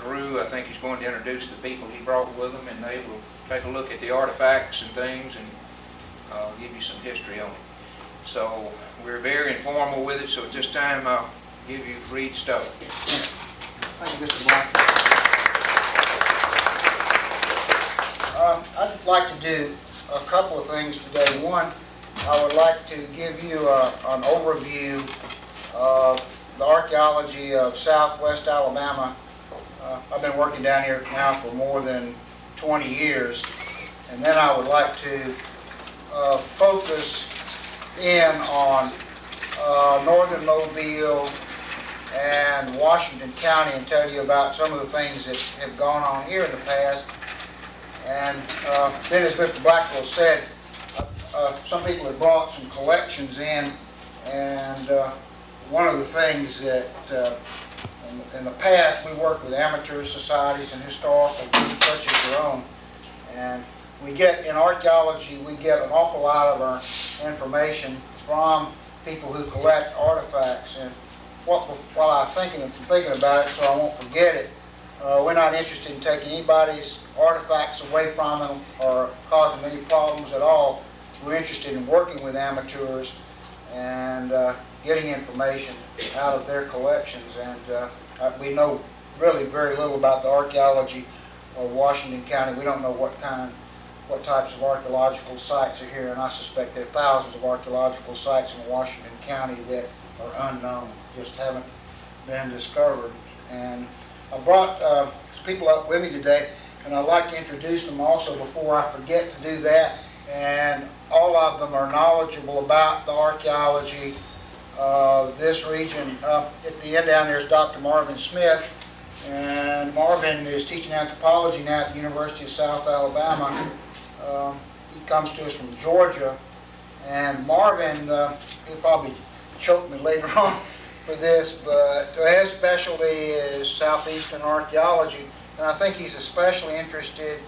through. I think he's going to introduce the people he brought with him, and they will take a look at the artifacts and things and give you some history on it. So we're very informal with it, so at this time I'll give you Reed Stowe. Thank you, Mr. Black. I'd like to do a couple of things today. One, I would like to give you an overview of the archaeology of southwest Alabama. I've been working down here now for more than 20 years. And then I would like to focus in on northern Mobile and Washington County and tell you about some of the things that have gone on here in the past. And then, as Mr. Blackwell said, some people have brought some collections in, and one of the things that in the past we worked with amateur societies and historical groups such as your own, and we get in archaeology we get an awful lot of our information from people who collect artifacts. And while I'm thinking about it, so I won't forget it, we're not interested in taking anybody's artifacts away from them or causing any problems at all. We're interested in working with amateurs and getting information out of their collections. And we know really very little about the archaeology of Washington County. We don't know what types of archaeological sites are here, and I suspect there are thousands of archaeological sites in Washington County that are unknown, just haven't been discovered. And I brought people up with me today, and I'd like to introduce them also before I forget to do that. And all of them are knowledgeable about the archaeology of this region. At the end down there is Dr. Marvin Smith, and Marvin is teaching anthropology now at the University of South Alabama. He comes to us from Georgia, and Marvin, he'll probably choke me later on for this, but his specialty is southeastern archaeology, and I think he's especially interested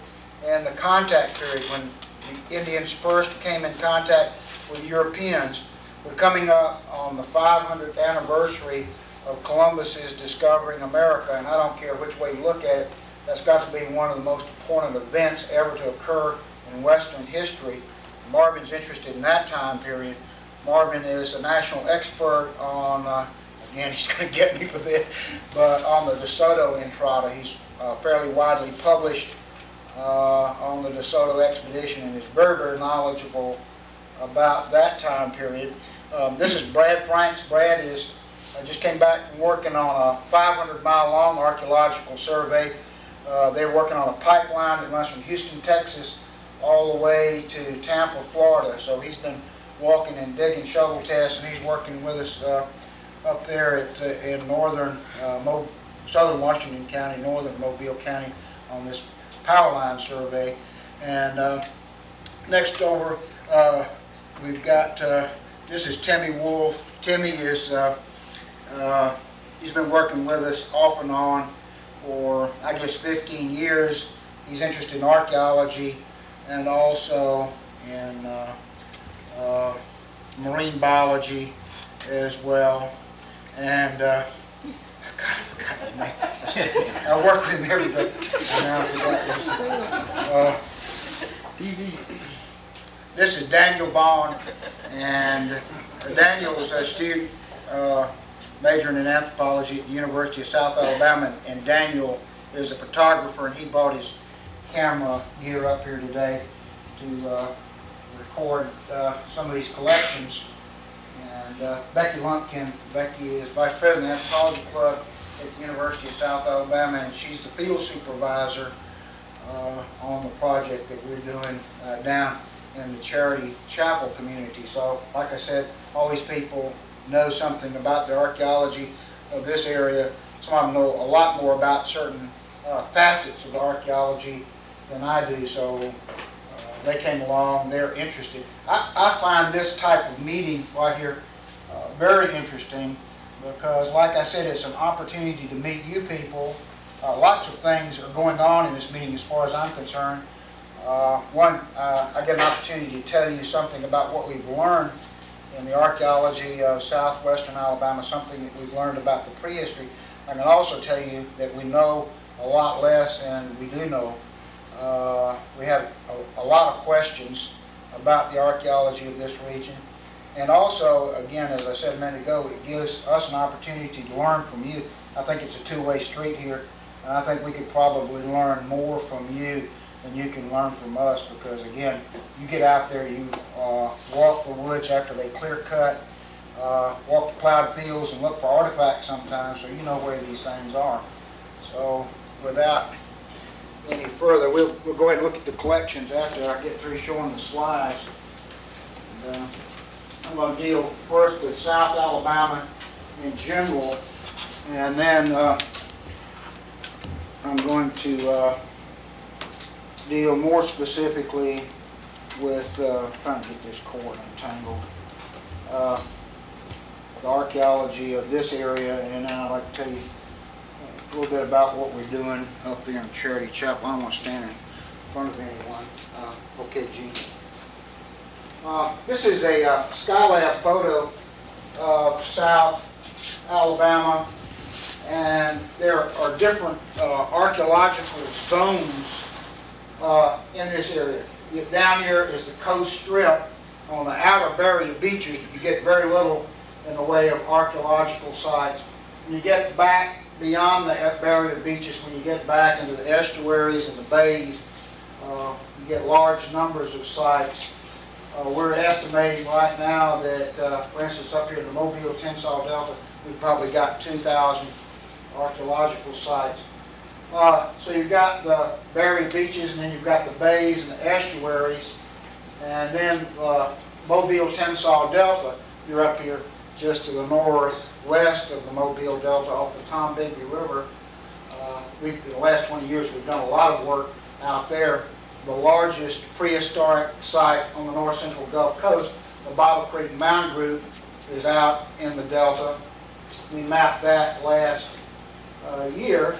in the contact period when the Indians first came in contact with Europeans. We're coming up on the 500th anniversary of Columbus's discovering America, and I don't care which way you look at it, that's got to be one of the most important events ever to occur in Western history. Marvin's interested in that time period. Marvin is a national expert on, again, he's going to get me with it, but on the DeSoto Entrada. He's fairly widely published on the DeSoto expedition, and is very, very knowledgeable about that time period. This is Brad Franks. Brad is just came back from working on a 500-mile-long archaeological survey. They're working on a pipeline that runs from Houston, Texas, all the way to Tampa, Florida. So he's been walking and digging shovel tests, and he's working with us up there in southern Washington County, northern Mobile County, on this power line survey. And next over, we've got, this is Timmy Wolf. Timmy is, he's been working with us off and on for, I guess, 15 years. He's interested in archaeology and also in marine biology as well. And I forgot his name. I work with him every day. Now I forgot this. This is Daniel Bond, and Daniel is a student majoring in anthropology at the University of South Alabama, and Daniel is a photographer, and he brought his camera gear up here today to record some of these collections. And Becky Lumpkin, Becky is Vice President of the Anthropology Club at the University of South Alabama, and she's the field supervisor on the project that we're doing down in the Charity Chapel community. So, like I said, all these people know something about the archaeology of this area. Some of them know a lot more about certain facets of the archaeology than I do, so they came along, they're interested. I find this type of meeting right here very interesting because, like I said, it's an opportunity to meet you people. Lots of things are going on in this meeting as far as I'm concerned. One, I get an opportunity to tell you something about what we've learned in the archaeology of southwestern Alabama, something that we've learned about the prehistory. I can also tell you that we know a lot less than we do know. We have a lot of questions about the archaeology of this region. And also, again, as I said a minute ago, it gives us an opportunity to learn from you. I think it's a two-way street here, and I think we could probably learn more from you than you can learn from us, because again, you get out there, you walk the woods after they clear cut, walk the plowed fields and look for artifacts sometimes, so you know where these things are. So without any further, we'll go ahead and look at the collections after I get through showing the slides. And, I'm going to deal first with South Alabama in general, and then I'm going to deal more specifically with, trying to get this cord untangled, the archaeology of this area, and then I'd like to tell you a little bit about what we're doing up there in Charity Chapel. I don't want to stand in front of anyone. Okay, Gene. This is a Skylab photo of South Alabama, and there are different archaeological zones in this area. Down here is the coast strip. On the outer barrier beaches, you get very little in the way of archaeological sites. When you get back beyond the barrier beaches, when you get back into the estuaries and the bays, you get large numbers of sites. We're estimating right now that, for instance, up here in the Mobile Tensile Delta, we've probably got 2,000 archaeological sites. So you've got the barrier beaches, and then you've got the bays and the estuaries, and then Mobile Tensile Delta, you're up here just to the northwest of the Mobile Delta off the Tombigbee River. In the last 20 years, we've done a lot of work out there. The largest prehistoric site on the north central Gulf Coast, the Bottle Creek Mound Group, is out in the Delta. We mapped that last year.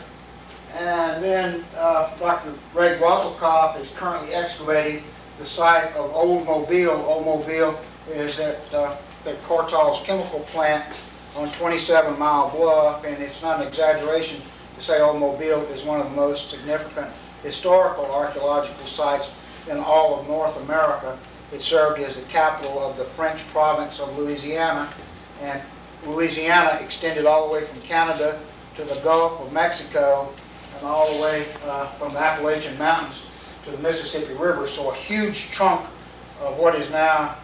And then Dr. Greg Wasselkoff is currently excavating the site of Old Mobile. Old Mobile is at the Cortals chemical plant on 27 Mile Bluff, and it's not an exaggeration to say Old Mobile is one of the most significant historical archaeological sites in all of North America. It served as the capital of the French province of Louisiana, and Louisiana extended all the way from Canada to the Gulf of Mexico and all the way from the Appalachian Mountains to the Mississippi River. So a huge chunk of what is now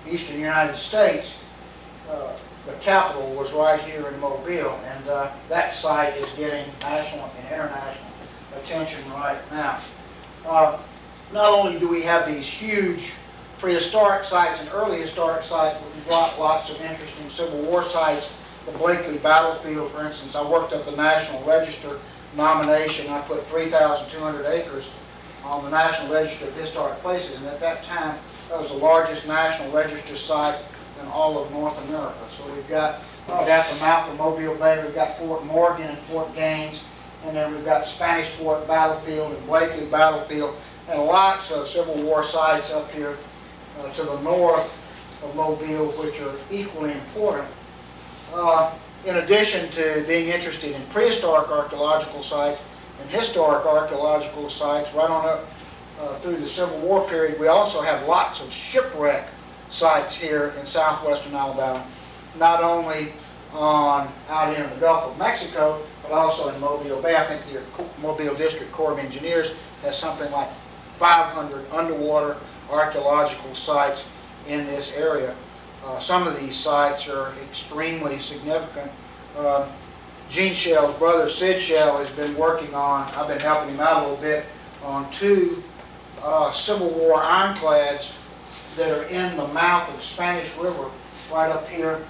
eastern United States, the capital was right here in Mobile, and that site is getting national and international attention right now. Not only do we have these huge prehistoric sites and early historic sites, but we've got lots of interesting Civil War sites. The Blakely Battlefield, for instance, I worked up the National Register nomination. I put 3,200 acres on the National Register of Historic Places, and at that time, that was the largest National Register site in all of North America. So we've got the mouth of Mobile Bay, we've got Fort Morgan and Fort Gaines, and then we've got Spanish Fort Battlefield and Blakely Battlefield, and lots of Civil War sites up here to the north of Mobile, which are equally important. In addition to being interested in prehistoric archaeological sites and historic archaeological sites, right on up through the Civil War period, we also have lots of shipwreck sites here in southwestern Alabama, not only out here in the Gulf of Mexico, but also in Mobile Bay. I think the Mobile District Corps of Engineers has something like 500 underwater archaeological sites in this area. Some of these sites are extremely significant. Gene Shell's brother, Sid Shell, has been working on, I've been helping him out a little bit, on two Civil War ironclads that are in the mouth of the Spanish River, right up here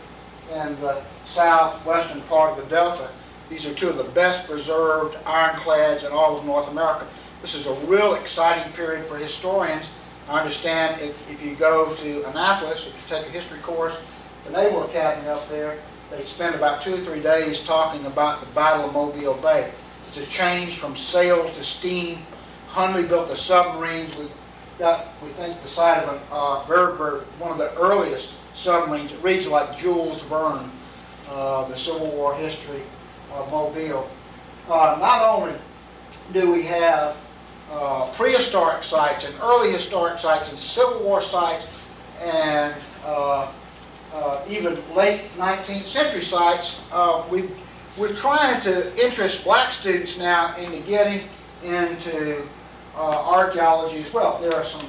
in the southwestern part of the Delta. These are two of the best preserved ironclads in all of North America. This is a real exciting period for historians. I understand if you go to Annapolis, if you take a history course, the Naval Academy up there, they spend about 2 or 3 days talking about the Battle of Mobile Bay. It's a change from sail to steam. Hundley built the submarines. We've got, we think, the site of one of the earliest submarines. It reads like Jules Verne, the Civil War history of Mobile. Not only do we have prehistoric sites and early historic sites and Civil War sites and even late 19th century sites, we're trying to interest black students now into getting into archaeology as well. There are some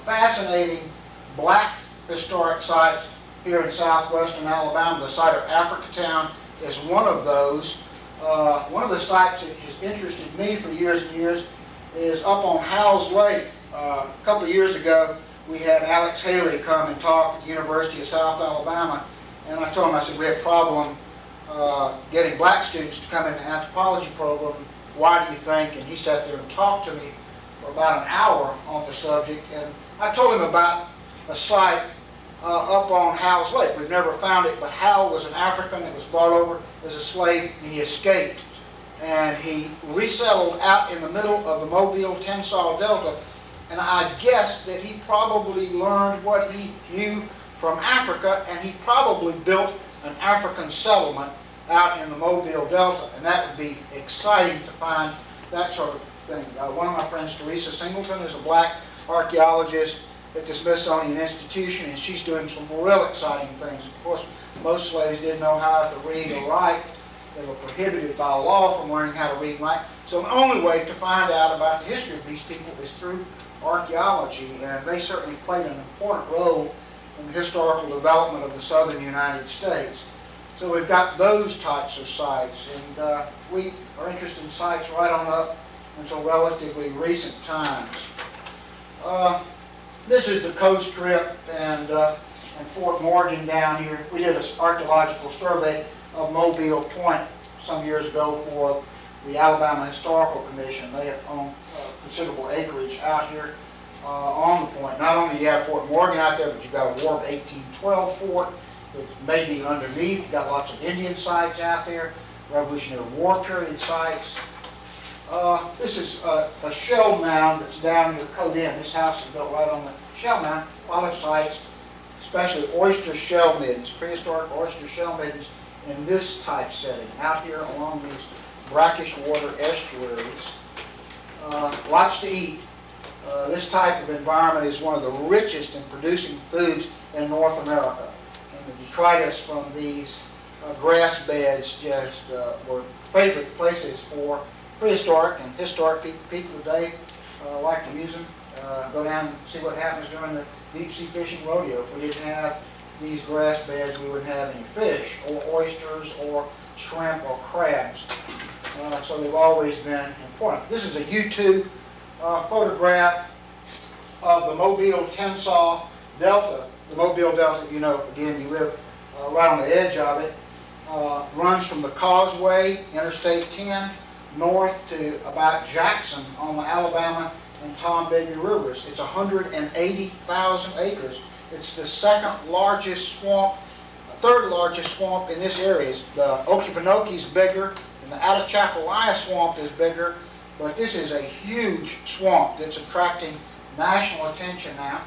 fascinating black historic sites here in southwestern Alabama. The site of Africatown is one of those. One of the sites that has interested me for years and years is up on Howells Lake. A couple of years ago, we had Alex Haley come and talk at the University of South Alabama, and I told him, I said, we have a problem getting black students to come in the anthropology program. Why do you think? And he sat there and talked to me for about an hour on the subject, and I told him about a site up on Howells Lake. We've never found it, but Howell was an African that was brought over as a slave, and he escaped. And he resettled out in the middle of the Mobile-Tensas Delta, and I guess that he probably learned what he knew from Africa, and he probably built an African settlement out in the Mobile Delta, and that would be exciting to find that sort of thing. One of my friends, Teresa Singleton, is a black archaeologist at the Smithsonian Institution, and she's doing some real exciting things. Of course, most slaves didn't know how to read or write. They were prohibited by law from learning how to read and write. So the only way to find out about the history of these people is through archaeology, and they certainly played an important role in the historical development of the southern United States. So we've got those types of sites, and we are interested in sites right on up until relatively recent times. This is the coast strip and Fort Morgan down here. We did an archaeological survey of Mobile Point some years ago for the Alabama Historical Commission. They have owned considerable acreage out here on the point. Not only do you have Fort Morgan out there, but you've got a War of 1812 fort that's maybe underneath. You've got lots of Indian sites out there, Revolutionary War period sites. This is a shell mound that's down near Cote Inn. This house is built right on the shell mound. A lot of sites, especially oyster shell middens, prehistoric oyster shell middens in this type setting, out here along these brackish water estuaries. Lots to eat. This type of environment is one of the richest in producing foods in North America. And the detritus from these grass beds just were favorite places for prehistoric and historic people today like to use them. Go down and see what happens during the deep sea fishing rodeo. If we didn't have these grass beds, we wouldn't have any fish or oysters or shrimp or crabs. So they've always been important. This is a U2 photograph of the Mobile-Tensas Delta. The Mobile Delta, you know, again, you live right on the edge of it, runs from the Causeway, Interstate 10, north to about Jackson on the Alabama and Tombigbee Rivers. It's 180,000 acres. It's the second largest swamp, third largest swamp in this area. The Okefenokee is bigger, and the Atchafalaya swamp is bigger, but this is a huge swamp that's attracting national attention now.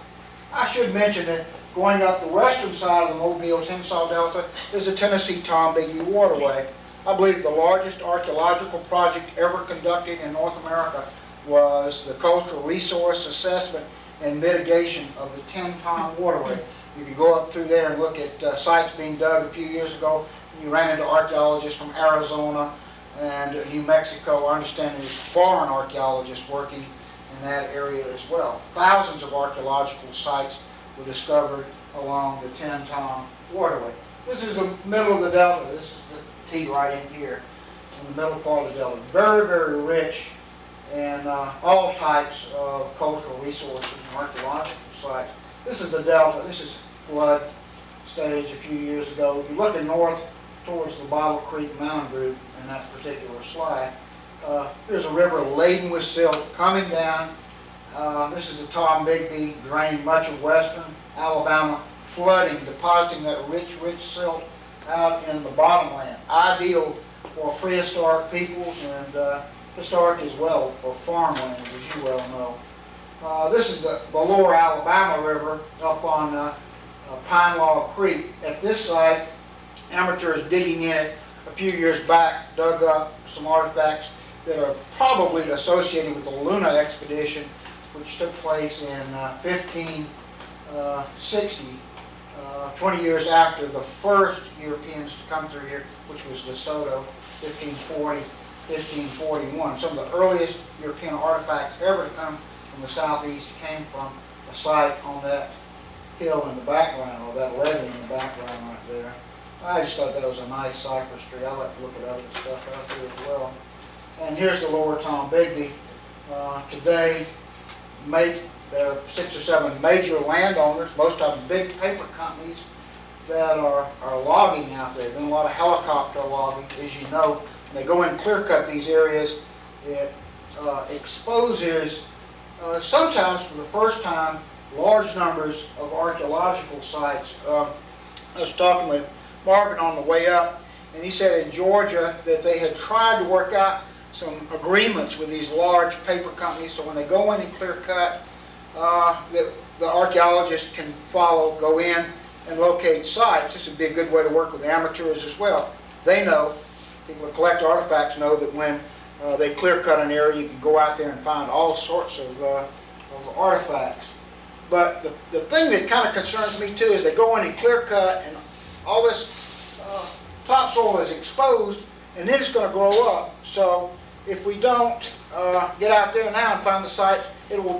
I should mention that going up the western side of the Mobile-Tensas Delta is the Tennessee-Tombigbee Waterway. I believe the largest archaeological project ever conducted in North America was the Coastal Resource Assessment and Mitigation of the Ten-Ton Waterway. You could go up through there and look at sites being dug a few years ago. You ran into archaeologists from Arizona and New Mexico. I understand there's foreign archaeologists working in that area as well. Thousands of archaeological sites were discovered along the Ten-Ton Waterway. This is the middle of the delta. This is the T right in here, in the middle part of the delta. Very, very rich in all types of cultural resources and archaeological sites. This is the delta. This is flood stage a few years ago. If you're looking north towards the Bottle Creek Mountain Group in that particular slide, there's a river laden with silt coming down. This is the Tombigbee draining much of western Alabama, flooding, depositing that rich, rich silt out in the bottomland. Ideal for prehistoric peoples and historic as well for farmland, as you well know. This is the Lower Alabama River up on Pine Log Creek. At this site, amateurs digging in it a few years back dug up some artifacts that are probably associated with the Luna expedition, which took place in 1560, 20 years after the first Europeans to come through here, which was De Soto, 1540, 1541. Some of the earliest European artifacts ever to come from the southeast came from a site on that hill in the background, or that levee in the background right there. I just thought that was a nice cypress tree. I like to look at other stuff out there as well. And here's the Lower Tombigbee. Today, there are 6 or 7 major landowners, most of them big paper companies, that are logging out there. There's been a lot of helicopter logging, as you know. When they go in and clear cut these areas, it exposes, sometimes for the first time, large numbers of archaeological sites. I was talking with Marvin on the way up, and he said in Georgia that they had tried to work out some agreements with these large paper companies, so when they go in and clear cut, the archaeologists can go in and locate sites. This would be a good way to work with amateurs as well. They know, people that collect artifacts know that when they clear cut an area, you can go out there and find all sorts of artifacts. But the thing that kind of concerns me too is they go in and clear cut, and all this topsoil is exposed, and then it's going to grow up. So if we don't get out there now and find the sites,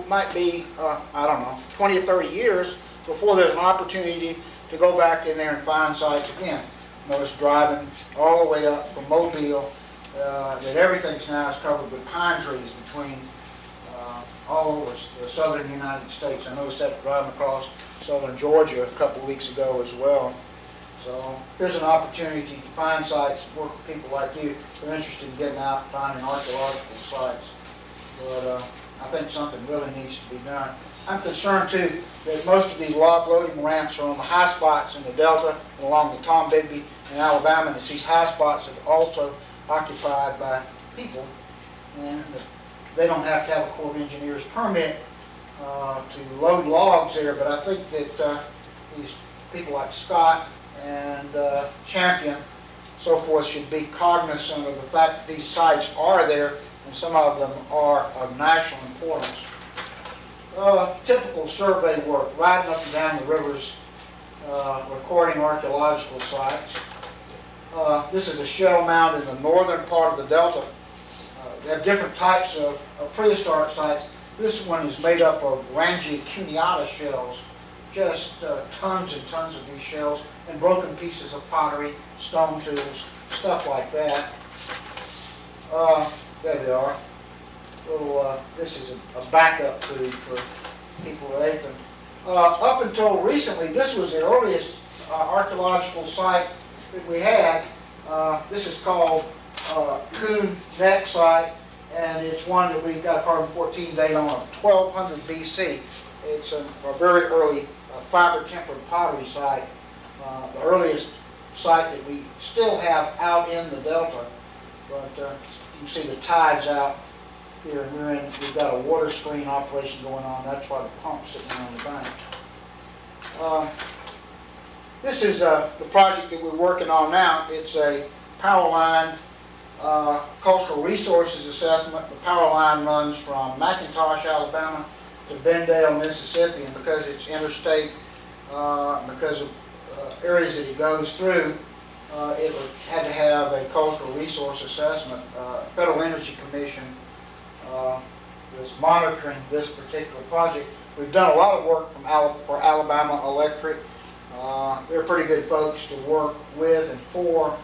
might be, I don't know, 20 or 30 years before there's an opportunity to go back in there and find sites again. Notice driving all the way up from Mobile, that everything's now is covered with pine trees between all over the southern United States. I noticed that driving across southern Georgia a couple of weeks ago as well. So here's an opportunity to find sites, work with people like you who are interested in getting out and finding archaeological sites. But I think something really needs to be done. I'm concerned too that most of these log loading ramps are on the high spots in the Delta and along the Tombigbee in Alabama, and it's these high spots that are also occupied by people, and they don't have to have a Corps of Engineers permit to load logs there. But I think that these people like Scott and Champion, so forth, should be cognizant of the fact that these sites are there, and some of them are of national importance. Typical survey work, riding up and down the rivers, recording archaeological sites. This is a shell mound in the northern part of the Delta. They have different types of prehistoric sites. This one is made up of Rangia cuneata shells, just tons and tons of these shells, and broken pieces of pottery, stone tools, stuff like that. There they are. So this is a backup food for people who ate them. Up until recently, this was the earliest archaeological site that we had. This is called Coon Neck Site, and it's one that we got a carbon-14 date on of 1200 BC. It's a very early fiber-tempered pottery site, the earliest site that we still have out in the Delta. But you can see the tides out here, and we've got a water screen operation going on. That's why the pump's sitting on the bank. This is the project that we're working on now. It's a power line cultural resources assessment. The power line runs from McIntosh, Alabama to Bendale, Mississippi, and because it's interstate, because of areas that it goes through, it had to have a cultural resource assessment. Federal Energy Commission is monitoring this particular project. We've done a lot of work for Alabama Electric. They're pretty good folks to work with and for.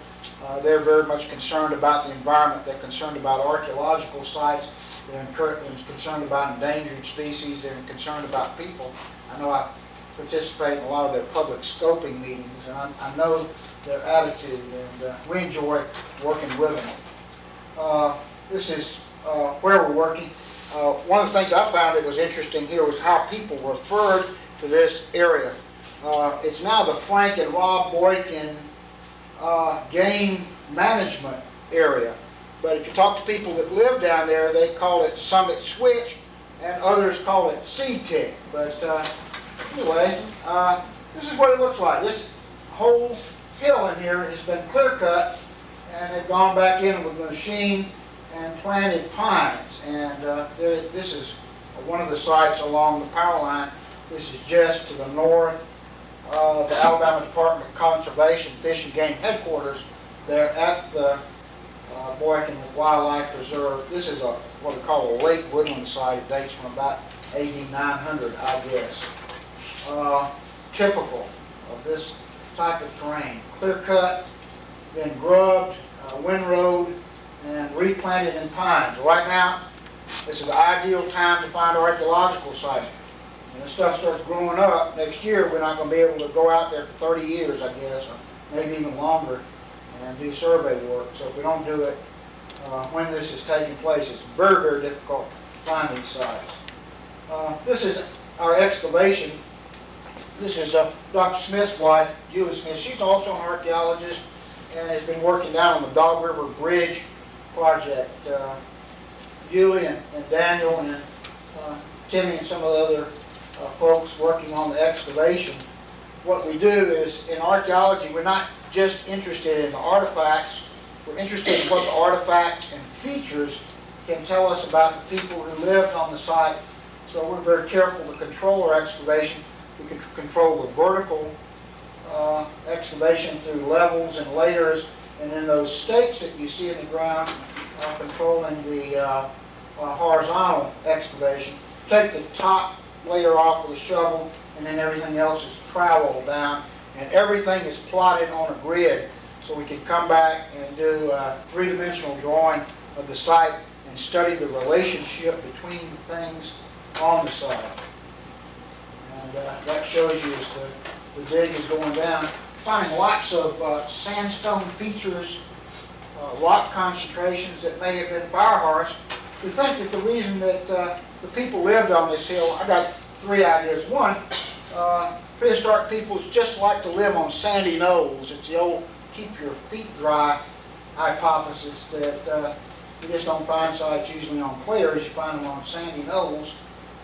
They're very much concerned about the environment. They're concerned about archaeological sites. They're concerned about endangered species. They're concerned about people. I know I participate in a lot of their public scoping meetings, and I know their attitude, and we enjoy working with them. This is where we're working. One of the things I found that was interesting here was how people referred to this area. It's now the Frank and Rob Boykin game management area. But if you talk to people that live down there, they call it Summit Switch, and others call it Seed Tick. But anyway, this is what it looks like. This whole hill in here has been clear cut, and they've gone back in with a machine and planted pines. And this is one of the sites along the power line. This is just to the north of the Alabama Department of Conservation Fish and Game Headquarters. They're at the Boykin Wildlife Preserve. This is what we call a lake woodland site. It dates from about 8900, I guess. Typical of this type of terrain. Clear cut, then grubbed, windrowed, and replanted in pines. Right now, this is the ideal time to find archaeological sites. When this stuff starts growing up, next year we're not going to be able to go out there for 30 years, I guess, or maybe even longer, and do survey work. So if we don't do it when this is taking place, it's very, very difficult to find these sites. This is our excavation. This is Dr. Smith's wife, Julie Smith. She's also an archaeologist and has been working down on the Dog River Bridge project. Julie and Daniel and Timmy and some of the other folks working on the excavation. What we do is, in archaeology, we're not just interested in the artifacts, we're interested in what the artifacts and features can tell us about the people who lived on the site. So we're very careful to control our excavation. We can control the vertical excavation through levels and layers, and then those stakes that you see in the ground controlling the horizontal excavation. Take the top layer off with a shovel, and then everything else is troweled down, and everything is plotted on a grid, so we can come back and do a three-dimensional drawing of the site and study the relationship between things on the site. And that shows you as the dig is going down, finding lots of sandstone features, rock concentrations that may have been fire harvest. We think that the reason that the people lived on this hill, I got three ideas. One, prehistoric peoples just like to live on sandy knolls. It's the old keep your feet dry hypothesis that you just don't find sites usually on clay areas, you find them on sandy knolls.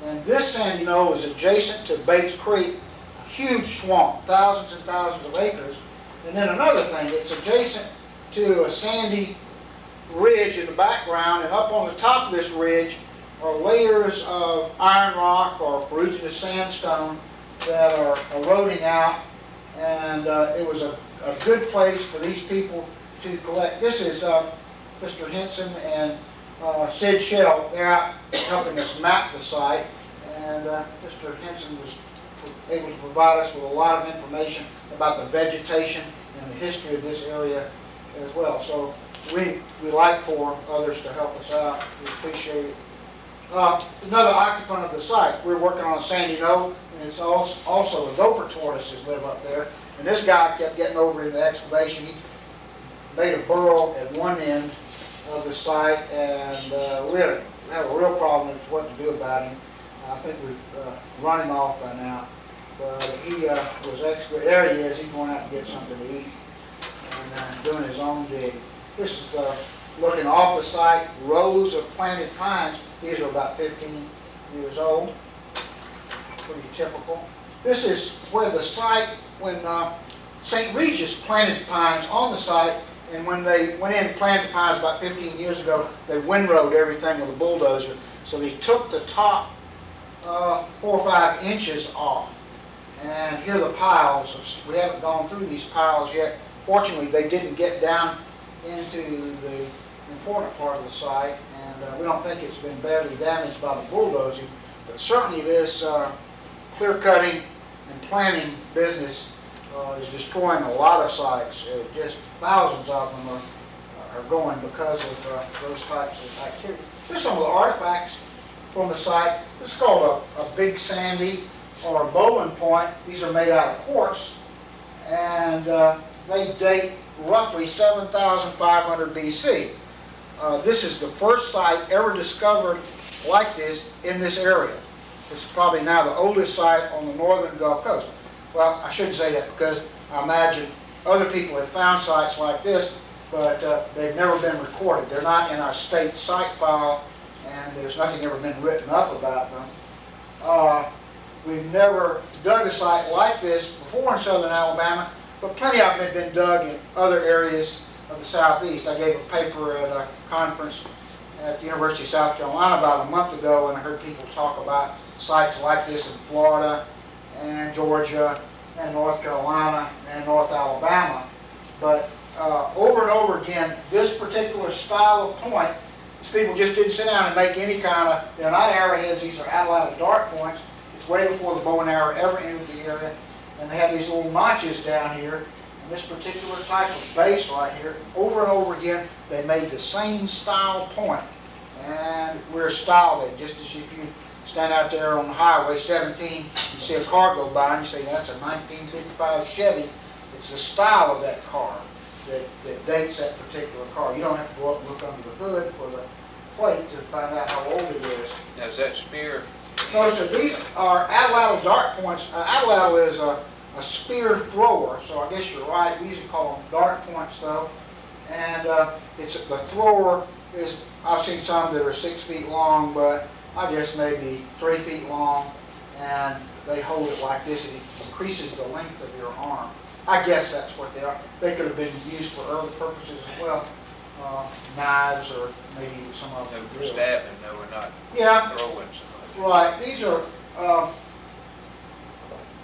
And this sandy knoll is adjacent to Bates Creek, a huge swamp, thousands and thousands of acres. And then another thing, it's adjacent to a sandy ridge in the background, and up on the top of this ridge are layers of iron rock or ferruginous sandstone that are eroding out, and it was a good place for these people to collect. This is Mr. Henson and Sid Shell. They're out helping us map the site, and Mr. Henson was able to provide us with a lot of information about the vegetation and the history of this area as well. So we like for others to help us out. We appreciate it. Another occupant of the site, we're working on a sandy knoll, and it's also the gopher tortoises live up there. And this guy kept getting over in the excavation. He made a burrow at one end of the site, and we have a real problem with what to do about him. I think we've run him off by now. But he was excavating. There he is. He's going out to get something to eat and doing his own dig. This is looking off the site, rows of planted pines. These are about 15 years old. Pretty typical. This is where the site, when St. Regis planted pines on the site, and when they went in and planted pines about 15 years ago, they windrowed everything with a bulldozer. So they took the top 4 or 5 inches off. And here are the piles. We haven't gone through these piles yet. Fortunately, they didn't get down into the important part of the site, and we don't think it's been badly damaged by the bulldozing. But certainly this clear cutting and planting business is destroying a lot of sites. Just thousands of them are going because of those types of activity. Here's some of the artifacts from the site. This is called a big sandy or a bowling point. These are made out of quartz, and they date roughly 7,500 BC. This is the first site ever discovered like this in this area. This is probably now the oldest site on the northern Gulf Coast. Well, I shouldn't say that, because I imagine other people have found sites like this, but they've never been recorded. They're not in our state site file, and there's nothing ever been written up about them. We've never dug a site like this before in southern Alabama, but plenty of them have been dug in other areas of the Southeast. I gave a paper at a conference at the University of South Carolina about a month ago, and I heard people talk about sites like this in Florida and Georgia and North Carolina and North Alabama. But over and over again, this particular style of point, these people just didn't sit down and make any kind of, they're not arrowheads, these are out dart points. It's way before the bow and arrow ever entered the area. And they have these little notches down here. And this particular type of base right here, over and over again, they made the same style point. And we're styled it, just as if you stand out there on Highway 17, you see a car go by and you say, that's a 1955 Chevy. It's the style of that car that dates that particular car. You don't have to go up and look under the hood for the plate to find out how old it is. Now, is that spear? No, so these are atlatl dart points. Atlatl is a spear thrower, so I guess you're right. We usually call them dart points, though. And it's the thrower is, I've seen some that are 6 feet long, but I guess maybe 3 feet long, and they hold it like this. It increases the length of your arm. I guess that's what they are. They could have been used for other purposes as well, knives or maybe some of them. No, for stabbing, no, we're not Yeah. throwing something. Right. These are,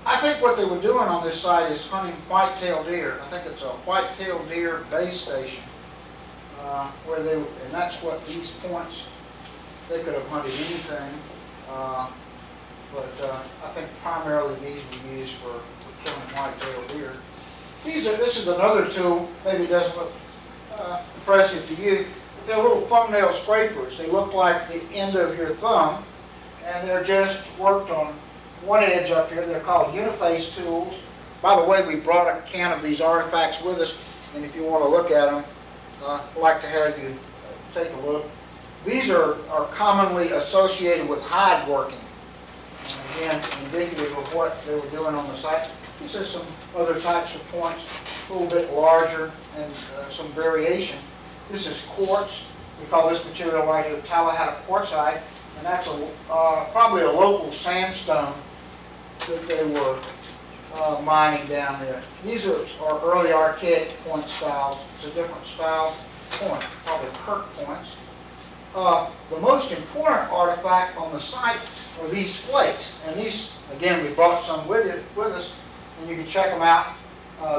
I think what they were doing on this site is hunting white-tailed deer. I think it's a white-tailed deer base station where they, and that's what these points, they could have hunted anything. But I think primarily these were used for killing white-tailed deer. This is another tool, maybe it doesn't look impressive to you, but they're little thumbnail scrapers. They look like the end of your thumb, and they're just worked on one edge up here. They're called uniface tools. By the way, we brought a can of these artifacts with us, and if you want to look at them, I'd like to have you take a look. These are commonly associated with hide working. And again, indicative of what they were doing on the site. These are some other types of points, a little bit larger and some variation. This is quartz. We call this material right here Tallahassee quartzite, and that's probably a local sandstone that they were mining down there. These are early archaic point styles. It's a different style point, probably Kirk points. The most important artifact on the site are these flakes, and these, again, we brought some with us, and you can check them out.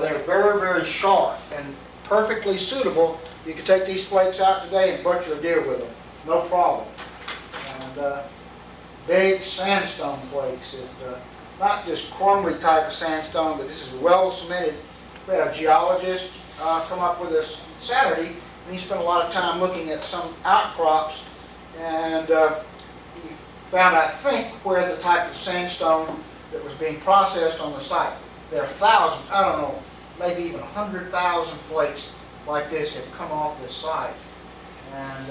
They're very, very sharp and perfectly suitable. You can take these flakes out today and butcher a deer with them, no problem. And big sandstone flakes, not just crumbly type of sandstone, but this is well cemented. We had a geologist come up with us Saturday, and he spent a lot of time looking at some outcrops, and he found, I think, where the type of sandstone that was being processed on the site. There are thousands, I don't know, maybe even 100,000 flakes like this have come off this site. And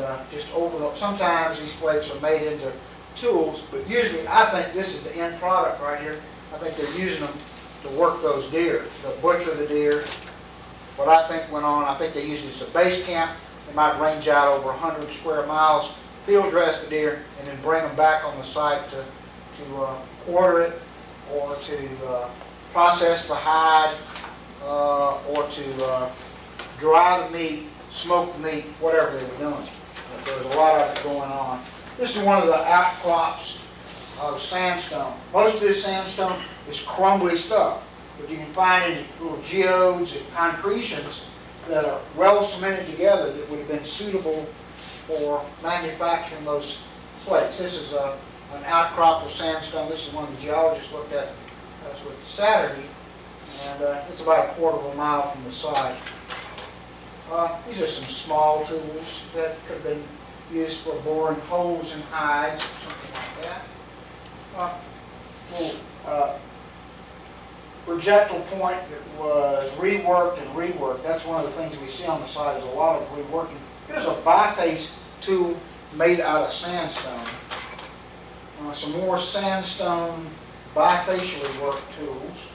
sometimes these flakes are made into tools, but usually I think this is the end product right here. I think they're using them to work those deer, to butcher the deer. What I think went on, I think they used it as a base camp. They might range out over 100 square miles, field dress the deer, and then bring them back on the site to quarter it, or to process the hide, or to dry the meat, smoke the meat, whatever they were doing. But there was a lot of it going on. This is one of the outcrops of sandstone. Most of this sandstone is crumbly stuff, but you can find any little geodes and concretions that are well cemented together that would have been suitable for manufacturing those flakes. This is an outcrop of sandstone. This is one the geologists looked at with Saturday, and it's about a quarter of a mile from the site. These are some small tools that could have been used for boring holes in hides or something like that. Projectile point that was reworked and reworked. That's one of the things we see on the site is a lot of reworking. Here's a biface tool made out of sandstone. Some more sandstone bifacially worked tools.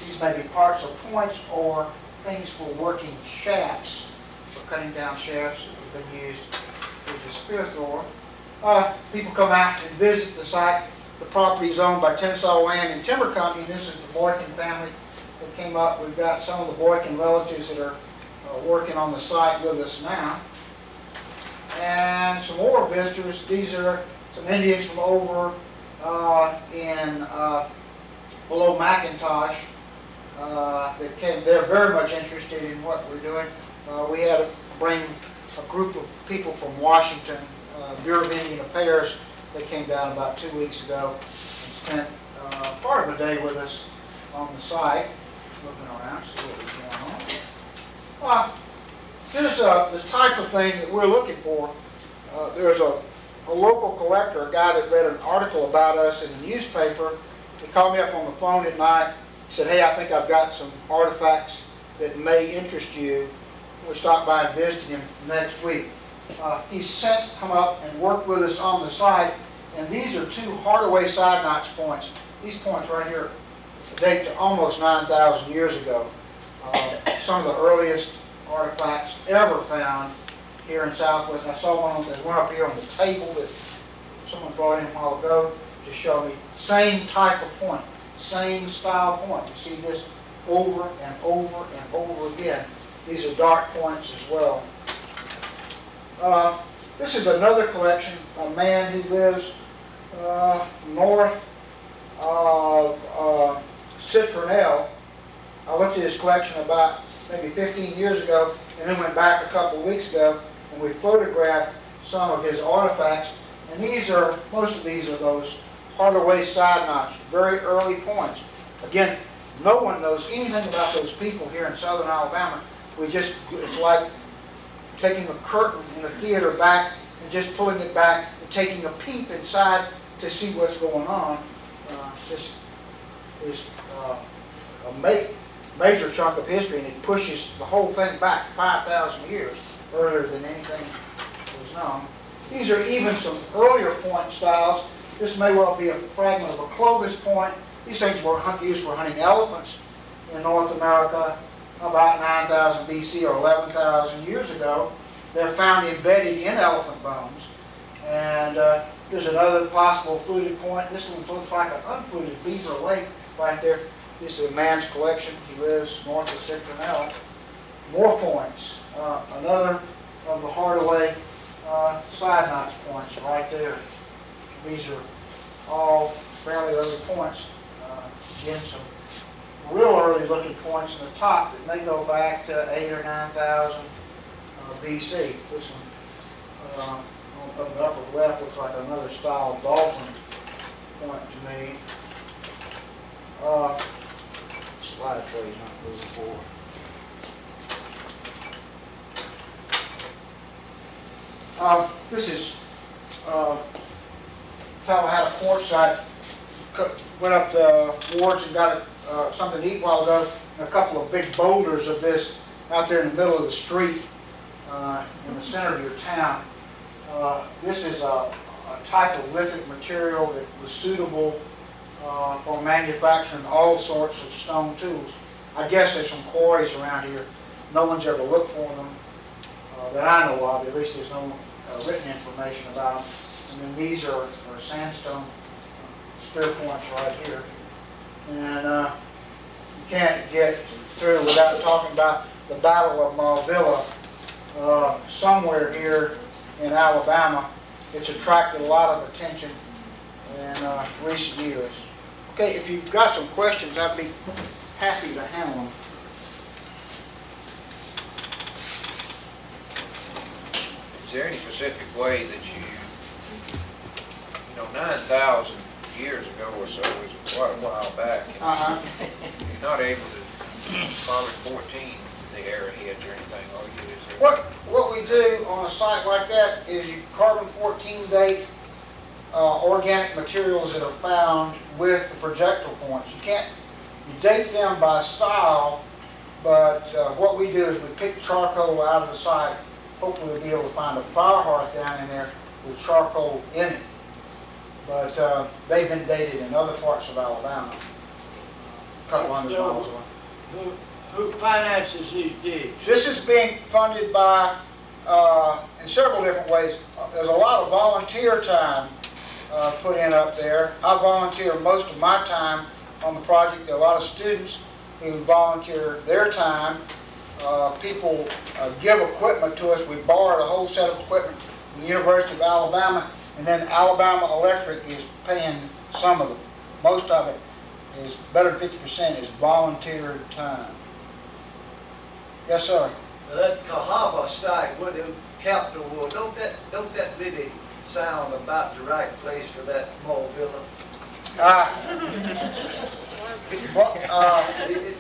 These may be parts of points or things for working shafts, for cutting down shafts that have been used with the spear thrower. People come out and visit the site. The property is owned by Tensile Land and Timber Company, and this is the Boykin family that came up. We've got some of the Boykin relatives that are working on the site with us now. And some more visitors. These are some Indians from over below McIntosh that came. They're very much interested in what we're doing. We had to bring a group of people from Washington, Bureau of Indian Affairs. They came down about 2 weeks ago and spent part of a day with us on the site, looking around, see what was going on. Here's the type of thing that we're looking for. There's a local collector, a guy that read an article about us in the newspaper. He called me up on the phone at night. He said, "Hey, I think I've got some artifacts that may interest you." We stopped by and visited him next week. He's since come up and worked with us on the site, and these are 2 Hardaway side notch points. These points right here date to almost 9,000 years ago. Some of the earliest artifacts ever found here in Southwest. I saw one of them, there's one up here on the table that someone brought in a while ago to show me. Same type of point, same style point. You see this over and over and over again. These are dark points as well. This is another collection, a man who lives north of Citronelle. I looked at his collection about maybe 15 years ago, and then went back a couple of weeks ago, and we photographed some of his artifacts. And most of these are those Hardaway side notch, very early points. Again, no one knows anything about those people here in southern Alabama. It's like taking a curtain in a theater back and just pulling it back and taking a peep inside to see what's going on. This is a major chunk of history, and it pushes the whole thing back 5,000 years earlier than anything was known. These are even some earlier point styles. This may well be a fragment of a Clovis point. These things were used for hunting elephants in North America about 9,000 BC or 11,000 years ago. They're found embedded in elephant bones. And there's another possible fluted point. This one looks like an unfluted Beaver Lake right there. This is a man's collection. He lives north of Citronelle. More points. Another of the Hardaway side notch points right there. These are all fairly early points. Again, some real early looking points in the top that may go back to 8,000 or 9,000 BC. This one on the upper left looks like another style of Dalton point to me. Slide tray's not moving forward. This is fellow had a porch site, went up the wards and got something to eat a while ago, and a couple of big boulders of this out there in the middle of the street in the center of your town. This is a type of lithic material that was suitable for manufacturing all sorts of stone tools. I guess there's some quarries around here. No one's ever looked for them that I know of. At least there's no written information about them. And then these are sandstone spear points right here. And you can't get through without talking about the Battle of Malvilla somewhere here in Alabama. It's attracted a lot of attention in recent years. Okay, if you've got some questions, I'd be happy to handle them. Is there any specific way that 9,000 years ago or so is quite a while back. You're not able to carbon 14 the arrowheads or anything, are you? Is there... What we do on a site like that is you carbon 14 date organic materials that are found with the projectile points. You date them by style, but what we do is we pick charcoal out of the site. Hopefully we'll be able to find a fire hearth down in there with charcoal in it. But they've been dated in other parts of Alabama, a couple hundred miles away. Who finances these digs? This is being funded by, in several different ways. There's a lot of volunteer time put in up there. I volunteer most of my time on the project. There are a lot of students who volunteer their time. people give equipment to us. We borrowed a whole set of equipment from the University of Alabama, and then Alabama Electric is paying some of it. Most of it is, better than 50% is volunteer time. Yes, sir. That Cahaba site where the Capitol was, don't that really sound about the right place for that small villa?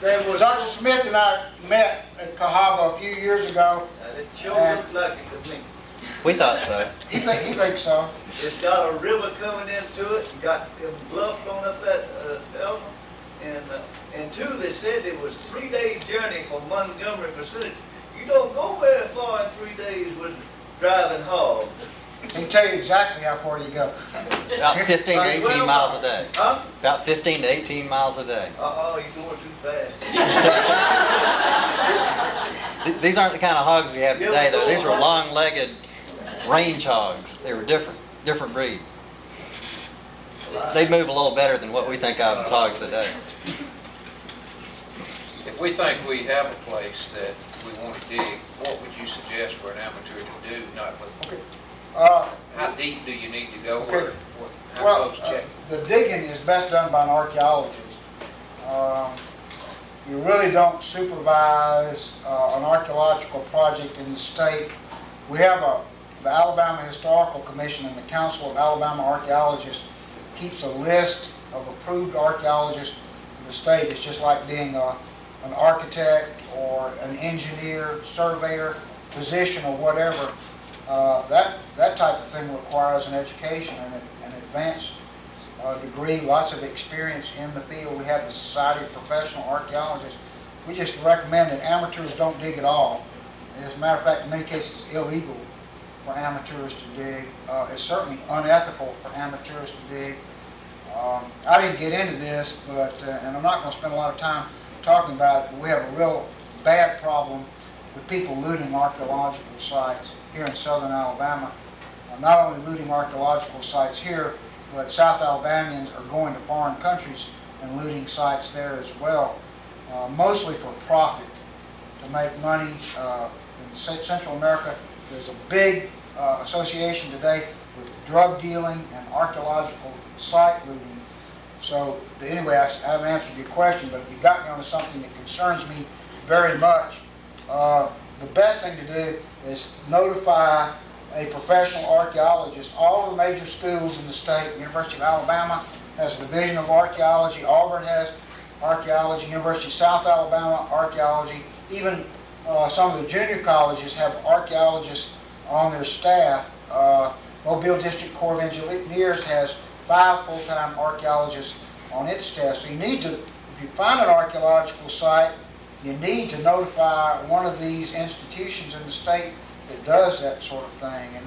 There was, Dr. Smith and I met at Cahaba a few years ago. it sure looked like it to me. We thought so. He thinks so. It's got a river coming into it, got them bluffs going up that elbow. And two, they said it was a 3-day journey from Montgomery, Missouri. You don't go very far in 3 days with driving hogs. He can tell you exactly how far you go. About 15 to 18 miles a day. Huh? About 15 to 18 miles a day. Uh-oh, you're going too fast. These aren't the kind of hogs we have today, though. These were long-legged range hogs. They were different breed. They move a little better than what we think of as hogs today. If we think we have a place that we want to dig, what would you suggest for an amateur to do? Okay. How deep do you need to go? Okay. Or how Well, close check? the digging is best done by an archaeologist. You really don't supervise an archaeological project in the state. We have the Alabama Historical Commission and the Council of Alabama Archaeologists keeps a list of approved archaeologists in the state. It's just like being an architect or an engineer, surveyor, physician, or whatever. That type of thing requires an education and an advanced degree, lots of experience in the field. We have the Society of Professional Archaeologists. We just recommend that amateurs don't dig at all. As a matter of fact, in many cases, it's illegal for amateurs to dig. It's certainly unethical for amateurs to dig. I didn't get into this, but and I'm not going to spend a lot of time talking about it, but we have a real bad problem with people looting archaeological sites here in southern Alabama. Not only looting archaeological sites here, but South Alabamians are going to foreign countries and looting sites there as well, mostly for profit, to make money. In Central America, there's a big association today with drug dealing and archaeological site looting. So anyway, I haven't answered your question, but you got me onto something that concerns me very much. The best thing to do is notify a professional archaeologist. All of the major schools in the state, University of Alabama has a division of archaeology, Auburn has archaeology, University of South Alabama archaeology, even some of the junior colleges have archaeologists on their staff. Mobile District Corps of Engineers has 5 full-time archaeologists on its staff. So you need to, if you find an archaeological site, you need to notify one of these institutions in the state that does that sort of thing. And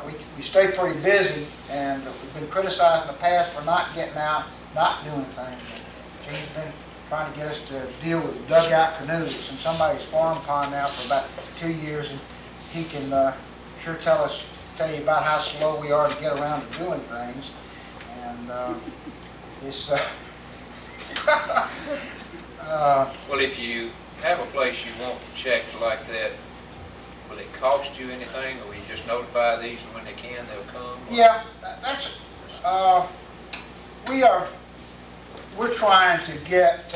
we stay pretty busy, and we've been criticized in the past for not getting out, not doing things. And Gene's been trying to get us to deal with dugout canoes. It's in somebody's farm pond now for about 2 years, and he can sure tell you about how slow we are to get around to doing things. And it's Well, if you have a place you want to check like that, will it cost you anything, or will you just notify these when they can, they'll come? yeah, that's we're trying to get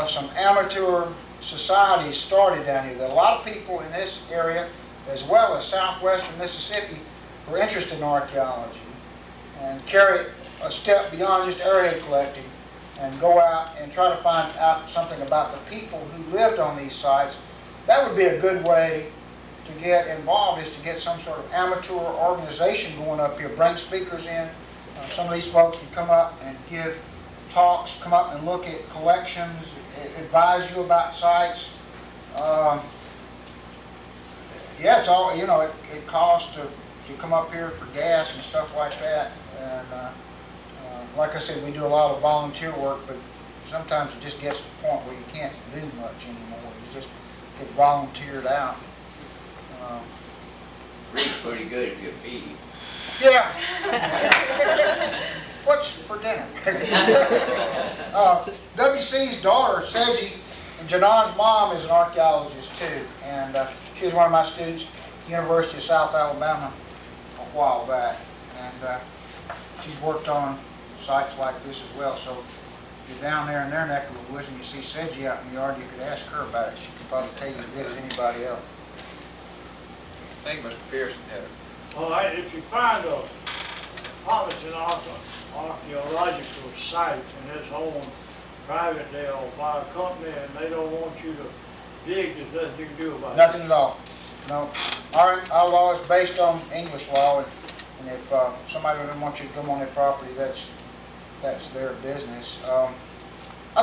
some amateur societies started down here. There are a lot of people in this area, as well as southwestern Mississippi, who are interested in archaeology and carry it a step beyond just area collecting and go out and try to find out something about the people who lived on these sites. That would be a good way to get involved, is to get some sort of amateur organization going up here, bring speakers in. Some of these folks can come up and give talks, come up and look at collections, advise you about sites. Yeah, it's all, it costs to come up here for gas and stuff like that. And like I said, we do a lot of volunteer work, but sometimes it just gets to the point where you can't do much anymore. You just get volunteered out. Read's pretty good if you feed him. Yeah. What's for dinner? WC's daughter, Sedgie, Janon's mom is an archaeologist too, and she was one of my students at the University of South Alabama a while back. And she's worked on sites like this as well. So if you're down there in their neck of the woods and you see sedgy out in the yard, you could ask her about it. She could probably tell you as good as anybody else. I think Mr. Pearson had it. All right, if you find a promising archaeological site and it's owned privately or by a company and they don't want you to dig, there's nothing you can do about it. Nothing at all. No. Our law is based on English law, and if somebody doesn't want you to come on their property, that's their business. I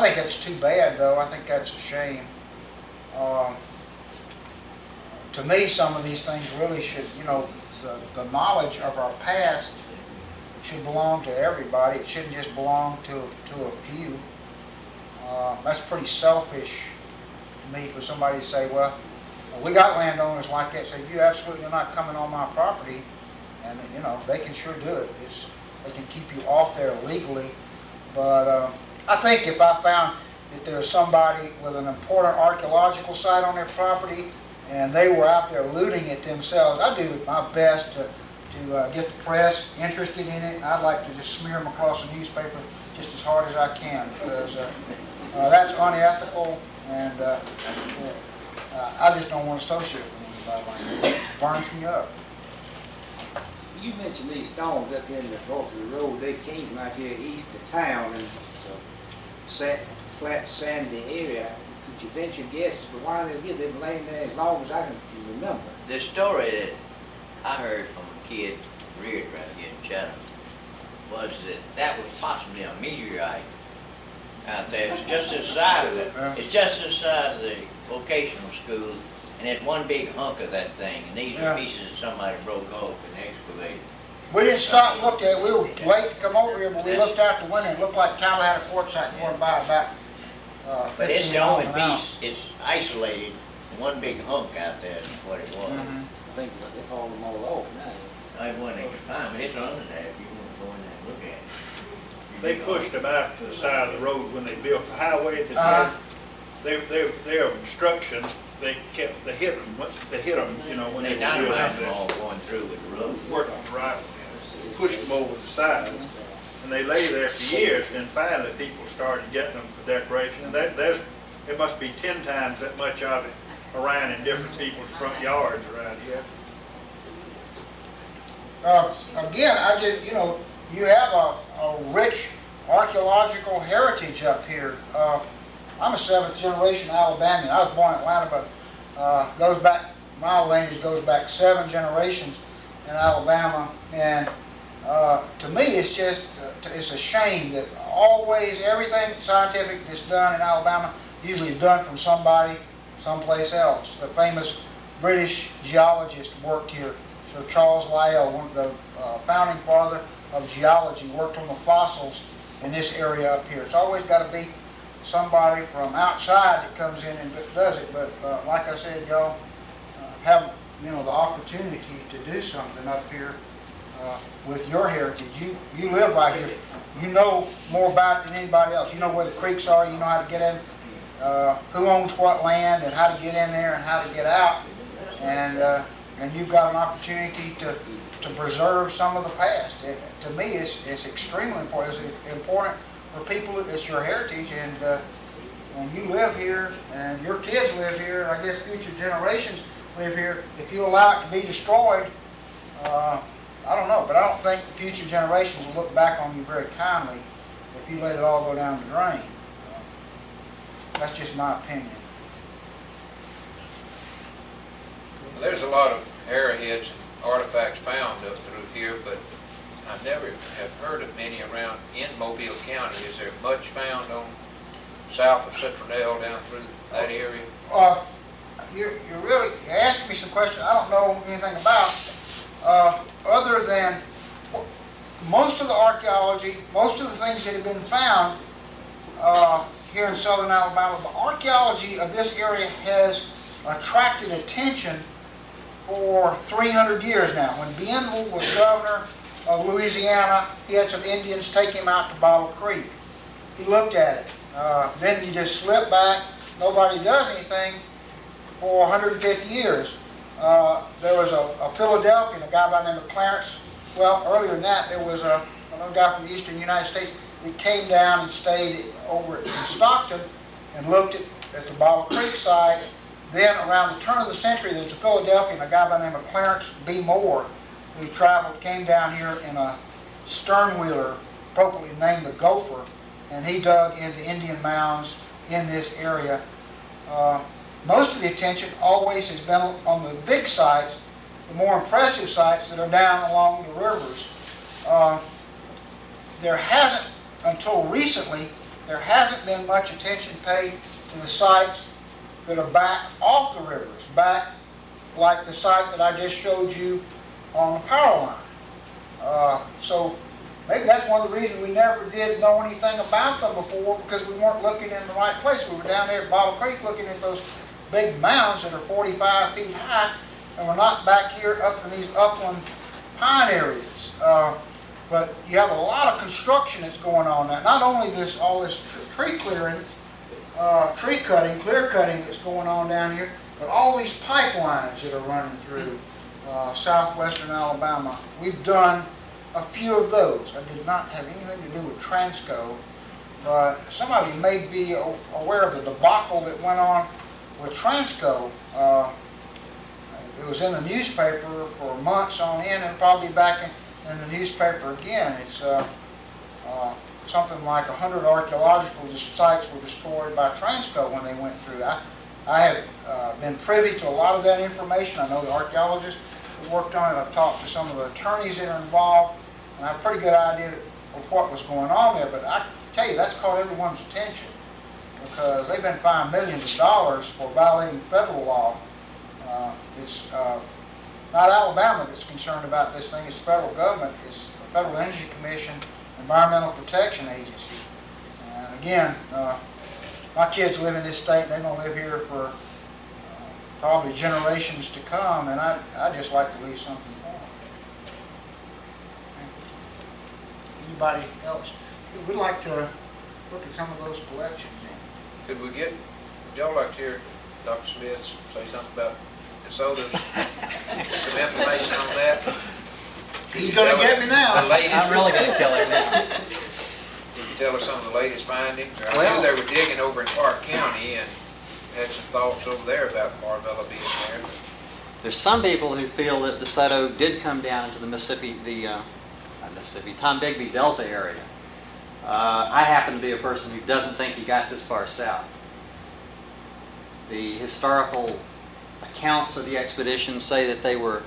think that's too bad, though. I think that's a shame. To me, some of these things really should, the knowledge of our past should belong to everybody. It shouldn't just belong to a few. That's pretty selfish to me for somebody to say, well, we got landowners like that say, you absolutely are not coming on my property. And, they can sure do it. They can keep you off there legally. But I think if I found that there was somebody with an important archaeological site on their property and they were out there looting it themselves, I'd do my best to get the press interested in it. I'd like to just smear them across the newspaper just as hard as I can, because that's unethical, and I just don't want to associate with anybody like that. It burns me up. You mentioned these stones up here in the fork of the road. They came from out here east of town, and it's a flat, sandy area. Could you venture guesses for why they did? They've been laying there as long as I can remember. The story that I heard from a kid reared right here in Chatham was that was possibly a meteorite out there. It's just this side of it. It's just this side of the vocational school, and it's one big hunk of that thing. And these are pieces that somebody broke off and excavated. We didn't stop and look at it. We were late to come over here, but we looked out the window. It looked like Tallahassee quartzite going by about But it's 15 the only miles an hour. piece, it's isolated, one big hunk out there is what it was. Mhm. I think that they've hauled them all off now. I wasn't able to find it, it's under there, if you want to go in there and look at it. They pushed them out to the side of the road when they built the highway. Their obstruction, they hit them, when They they were doing dynamite them that. all going through with the road. Working right, pushed them over the side. And they lay there for years, and finally people started getting them for decoration. And there must be 10 times that much of it around in different people's front yards around here. Again, you have a rich archaeological heritage up here. I'm a 7th generation Alabamian. I was born in Atlanta, but my lineage goes back 7 generations in Alabama. And to me, it's just, it's a shame that always everything scientific that's done in Alabama usually is done from somebody someplace else. The famous British geologist worked here. So Charles Lyell, one of the founding father of geology, worked on the fossils in this area up here. It's always got to be somebody from outside that comes in and does it. But like I said, y'all have the opportunity to do something up here with your heritage. You live right here. You know more about it than anybody else. You know where the creeks are. You know how to get in, who owns what land, and how to get in there and how to get out. And you've got an opportunity to preserve some of the past. To me, it's extremely important. It's important for people. It's your heritage, and you live here, and your kids live here, and I guess future generations live here. If you allow it to be destroyed, I don't know, but I don't think the future generations will look back on you very kindly if you let it all go down the drain. That's just my opinion. There's a lot of arrowheads and artifacts found up through here, but I never have heard of many around in Mobile County. Is there much found on south of Citronelle down through that area? You're asking me some questions I don't know anything about, other than most of the archaeology, most of the things that have been found here in southern Alabama. The archaeology of this area has attracted attention for 300 years now. When Bienville was governor of Louisiana, he had some Indians take him out to Bottle Creek. He looked at it. Then you just slip back nobody does anything for 150 years. There was a Philadelphian, a guy by the name of Clarence. Well, earlier than that, there was another guy from the eastern United States that came down and stayed over in Stockton and looked at the Bottle Creek site. Then around the turn of the century, there's a Philadelphian, a guy by the name of Clarence B. Moore, who came down here in a sternwheeler, appropriately named the Gopher, and he dug into Indian mounds in this area. Most of the attention always has been on the big sites, the more impressive sites that are down along the rivers. There hasn't, until recently, there hasn't been much attention paid to the sites that are back off the rivers, back like the site that I just showed you on the power line. So maybe that's one of the reasons we never did know anything about them before, because we weren't looking in the right place. We were down there at Bottle Creek looking at those big mounds that are 45 feet high, and we're not back here up in these upland pine areas. But you have a lot of construction that's going on now. Not only all this tree clearing, tree cutting, clear cutting that's going on down here, but all these pipelines that are running through southwestern Alabama. We've done a few of those. I did not have anything to do with Transco, but some of you may be aware of the debacle that went on with Transco. It was in the newspaper for months on end, and probably back in the newspaper again. It's something like 100 archaeological sites were destroyed by Transco when they went through. I have been privy to a lot of that information. I know the archaeologists who worked on it. I've talked to some of the attorneys that are involved, and I have a pretty good idea of what was going on there. But I tell you, that's caught everyone's attention, because they've been fined millions of dollars for violating federal law. It's not Alabama that's concerned about this thing. It's the federal government. It's the Federal Energy Commission, Environmental Protection Agency. And again, my kids live in this state, and they're going to live here for probably generations to come, and I just like to leave something for them. Anybody else? We'd like to look at some of those collections. Would y'all like to hear Dr. Smith say something about DeSoto? Some information on that? He's going to get me now. The latest. I'm really going to kill him now. Can you tell us some of the latest findings? I Well- knew they were digging over in Park County and had some thoughts over there about Marvella being there. There's some people who feel that DeSoto did come down into the Tombigbee Delta area. I happen to be a person who doesn't think he got this far south. The historical accounts of the expedition say that they were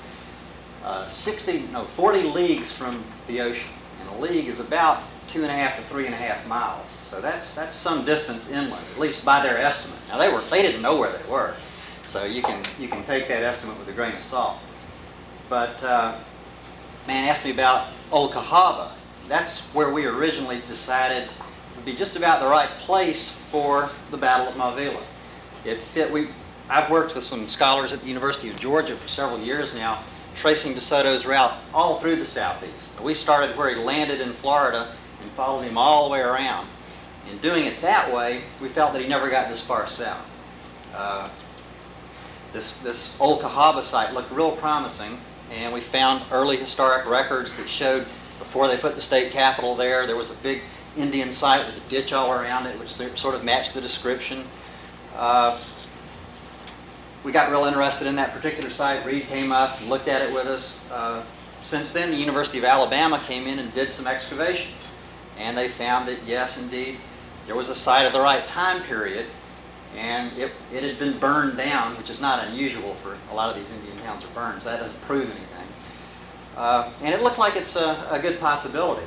40 leagues from the ocean, and a league is about 2.5 to 3.5 miles. So that's some distance inland, at least by their estimate. Now they didn't know where they were, so you can take that estimate with a grain of salt. But man asked me about Old Cahaba. That's where we originally decided would be just about the right place for the Battle of Mavila. It fit. I've worked with some scholars at the University of Georgia for several years now, tracing DeSoto's route all through the southeast. We started where he landed in Florida and followed him all the way around. In doing it that way, we felt that he never got this far south. This Old Cahaba site looked real promising, and we found early historic records that showed before they put the state capitol there, there was a big Indian site with a ditch all around it, which sort of matched the description. We got real interested in that particular site. Reed came up and looked at it with us. Since then, the University of Alabama came in and did some excavations. And they found that, yes, indeed, there was a site of the right time period, and it had been burned down, which is not unusual for a lot of these Indian towns are burned, so that doesn't prove anything. And it looked like it's a good possibility.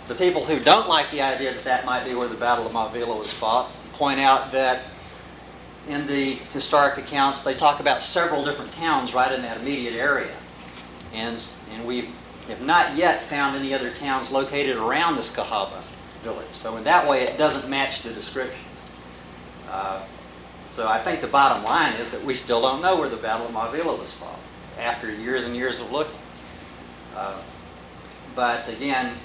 The people who don't like the idea that that might be where the Battle of Mavila was fought point out that in the historic accounts, they talk about several different towns right in that immediate area. And we have not yet found any other towns located around this Cahaba village. So in that way, it doesn't match the description. So I think the bottom line is that we still don't know where the Battle of Mavila was fought after years and years of looking. But again,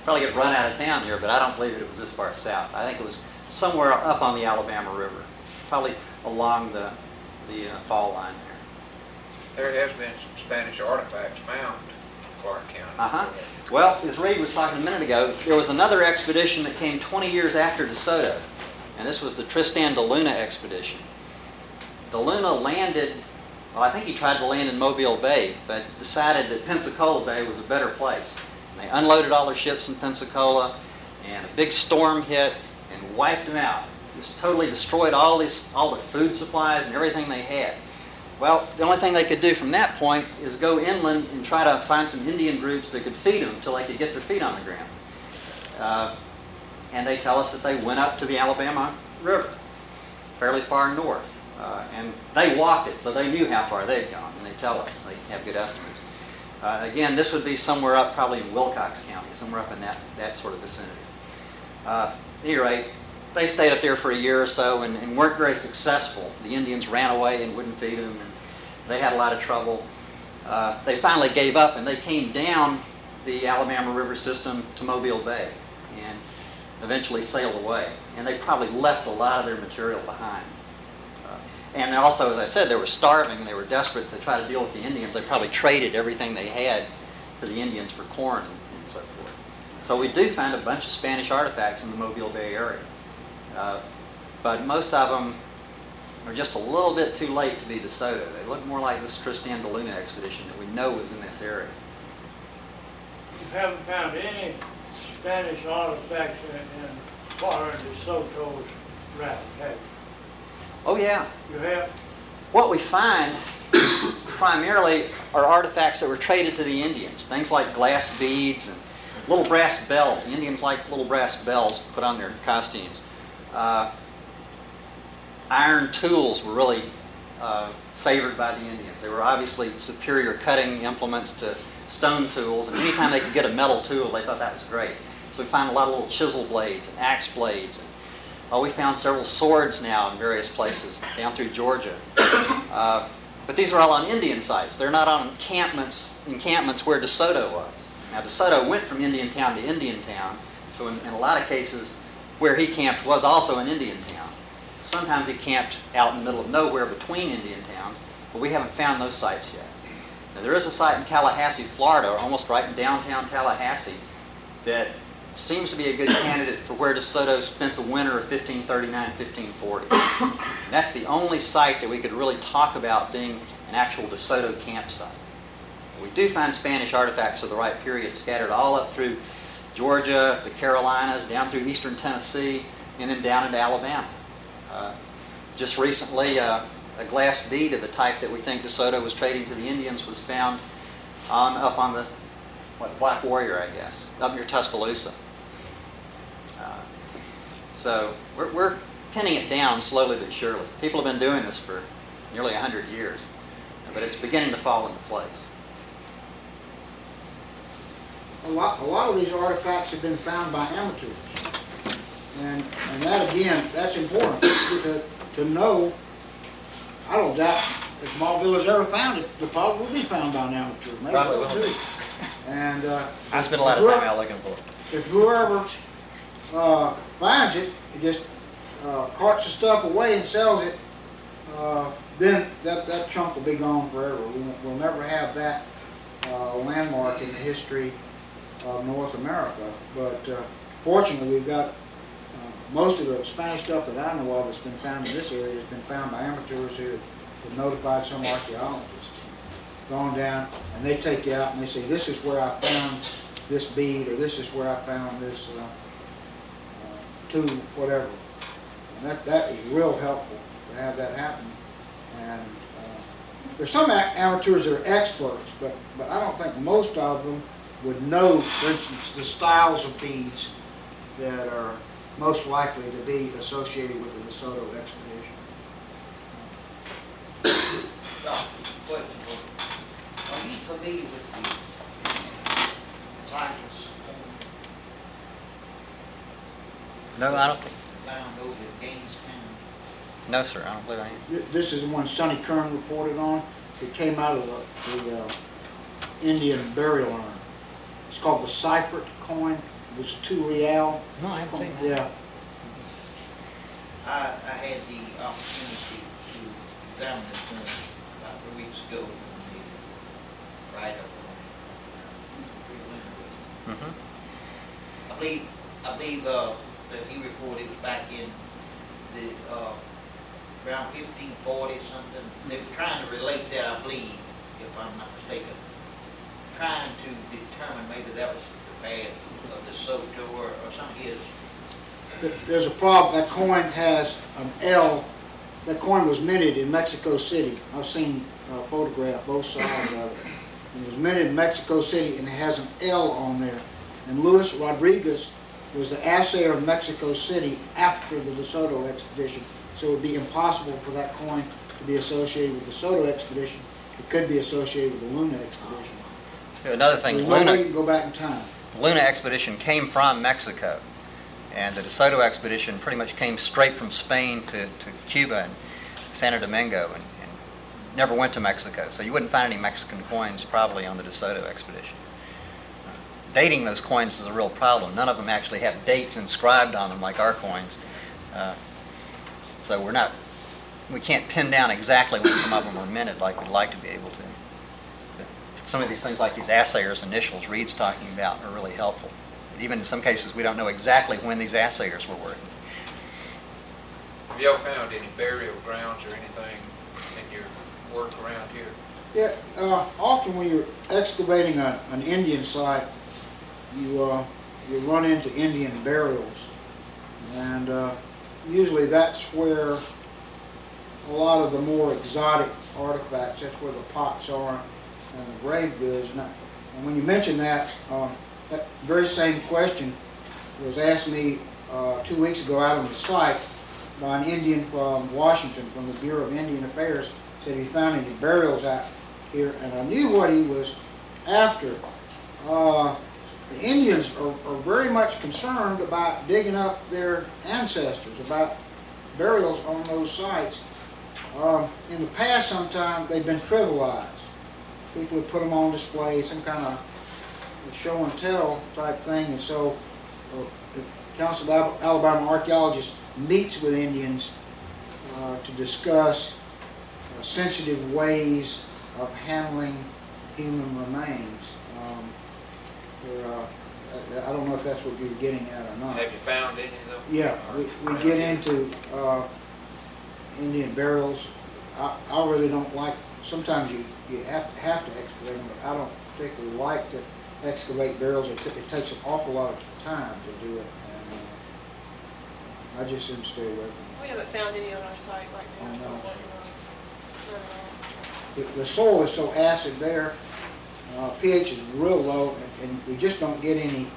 probably get run out of town here, but I don't believe it was this far south. I think it was somewhere up on the Alabama River, probably along the fall line there. There has been some Spanish artifacts found in Clark County. Uh-huh. Well, as Reed was talking a minute ago, there was another expedition that came 20 years after DeSoto, and this was the Tristan da Luna expedition. Da Luna landed, well, I think he tried to land in Mobile Bay, but decided that Pensacola Bay was a better place. And they unloaded all their ships in Pensacola, and a big storm hit and wiped them out. Just totally destroyed all the food supplies and everything they had. Well, the only thing they could do from that point is go inland and try to find some Indian groups that could feed them until they could get their feet on the ground. And they tell us that they went up to the Alabama River, fairly far north. And they walked it, so they knew how far they'd gone, and they tell us. They have good estimates. Again, this would be somewhere up, probably in Wilcox County, somewhere up in that sort of vicinity. At any rate, they stayed up there for a year or so and weren't very successful. The Indians ran away and wouldn't feed them, and they had a lot of trouble. They finally gave up, and they came down the Alabama River system to Mobile Bay and eventually sailed away. And they probably left a lot of their material behind. And also, as I said, they were starving. They were desperate to try to deal with the Indians. They probably traded everything they had to the Indians for corn and so forth. So we do find a bunch of Spanish artifacts in the Mobile Bay area. But most of them are just a little bit too late to be DeSoto. They look more like this Tristan da Luna expedition that we know was in this area. You haven't found any Spanish artifacts in foreign DeSoto's route, have you? Oh yeah. You have? What we find primarily are artifacts that were traded to the Indians. Things like glass beads and little brass bells. The Indians like little brass bells to put on their costumes. Iron tools were really favored by the Indians. They were obviously superior cutting implements to stone tools, and anytime they could get a metal tool, they thought that was great. So we find a lot of little chisel blades and axe blades. And, we found several swords now in various places down through Georgia. But these are all on Indian sites. They're not on encampments where DeSoto was. Now DeSoto went from Indian town to Indian town, so in a lot of cases where he camped was also an Indian town. Sometimes he camped out in the middle of nowhere between Indian towns, but we haven't found those sites yet. Now, there is a site in Tallahassee, Florida, almost right in downtown Tallahassee, that seems to be a good candidate for where DeSoto spent the winter of 1539-1540. And that's the only site that we could really talk about being an actual DeSoto campsite. We do find Spanish artifacts of the right period scattered all up through Georgia, the Carolinas, down through eastern Tennessee, and then down into Alabama. Just recently, a glass bead of the type that we think DeSoto was trading to the Indians was found up on the Black Warrior, I guess, up near Tuscaloosa. So we're pinning it down slowly but surely. People have been doing this for nearly 100 years, but it's beginning to fall into place. A lot of these artifacts have been found by amateurs. And that, again, that's important to know. I don't doubt if Malville's ever found it, they'll probably be found by an amateur. Maybe Probably will will. too. And I spent a lot of time out looking for it. if whoever finds it, and just carts the stuff away and sells it, then that chunk will be gone forever. We'll never have that landmark in the history of North America. But fortunately, we've got most of the Spanish stuff that I know of that's been found in this area has been found by amateurs who have notified some archaeologists. Gone down, and they take you out and they say, this is where I found this bead, or this is where I found this tool, whatever. And that is real helpful to have that happen. And there's some amateurs that are experts, but I don't think most of them would know, for instance, the styles of beads that are most likely to be associated with the DeSoto expedition. Question for you. Are you familiar with the Cypress No, I don't think. found over at Gainestown? No, sir. I don't believe I am. This is the one Sonny Kern reported on. It came out of the Indian burial urn. It's called the Cypress coin. was 2 real. No, I haven't seen that. Yeah. I had the opportunity to examine this one about 3 weeks ago in the write-up on it. Mhm. I believe that he reported back in the, around 1540 something. They were trying to relate that, I believe, if I'm not mistaken, trying to determine maybe that was the path of the Soto or some of his. There's a problem. That coin has an L. That coin was minted in Mexico City. I've seen a photograph, both sides of it. It was minted in Mexico City, and it has an L on there. And Luis Rodriguez was the assayer of Mexico City after the DeSoto expedition. So it would be impossible for that coin to be associated with the DeSoto expedition. It could be associated with the Luna expedition. So another thing, There's no way you Luna, can go back in time. Luna expedition came from Mexico, and the DeSoto expedition pretty much came straight from Spain to Cuba and Santo Domingo, and never went to Mexico. So you wouldn't find any Mexican coins probably on the DeSoto expedition. Dating those coins is a real problem. None of them actually have dates inscribed on them like our coins. So we can't pin down exactly when some of them were minted like we'd like to be able to. But some of these things like these assayers' initials Reed's talking about are really helpful. Even in some cases, we don't know exactly when these assayers were working. Have y'all found any burial grounds or anything in your work around here? Yeah, often when you're excavating an Indian site, you run into Indian burials, and usually that's where a lot of the more exotic artifacts, that's where the pots are and the grave goods. And when you mention that, that very same question was asked me 2 weeks ago out on the site by an Indian from Washington, from the Bureau of Indian Affairs. Said he found any burials out here, and I knew what he was after. The Indians are very much concerned about digging up their ancestors, about burials on those sites. In the past, sometimes they've been trivialized. People have put them on display, some kind of show and tell type thing, and so the Council of Alabama Archaeologists meets with Indians to discuss sensitive ways of handling human remains. I don't know if that's what you were getting at or not. Have you found any of them? Yeah, we get into Indian burials. I really don't like, sometimes you have to excavate them, but I don't particularly like to excavate burials. It takes an awful lot of time to do it, and I just seem to stay away from it. We haven't found any on our site right now. Oh, no. We're working on it. The soil is so acid there, pH is real low, and we just don't get any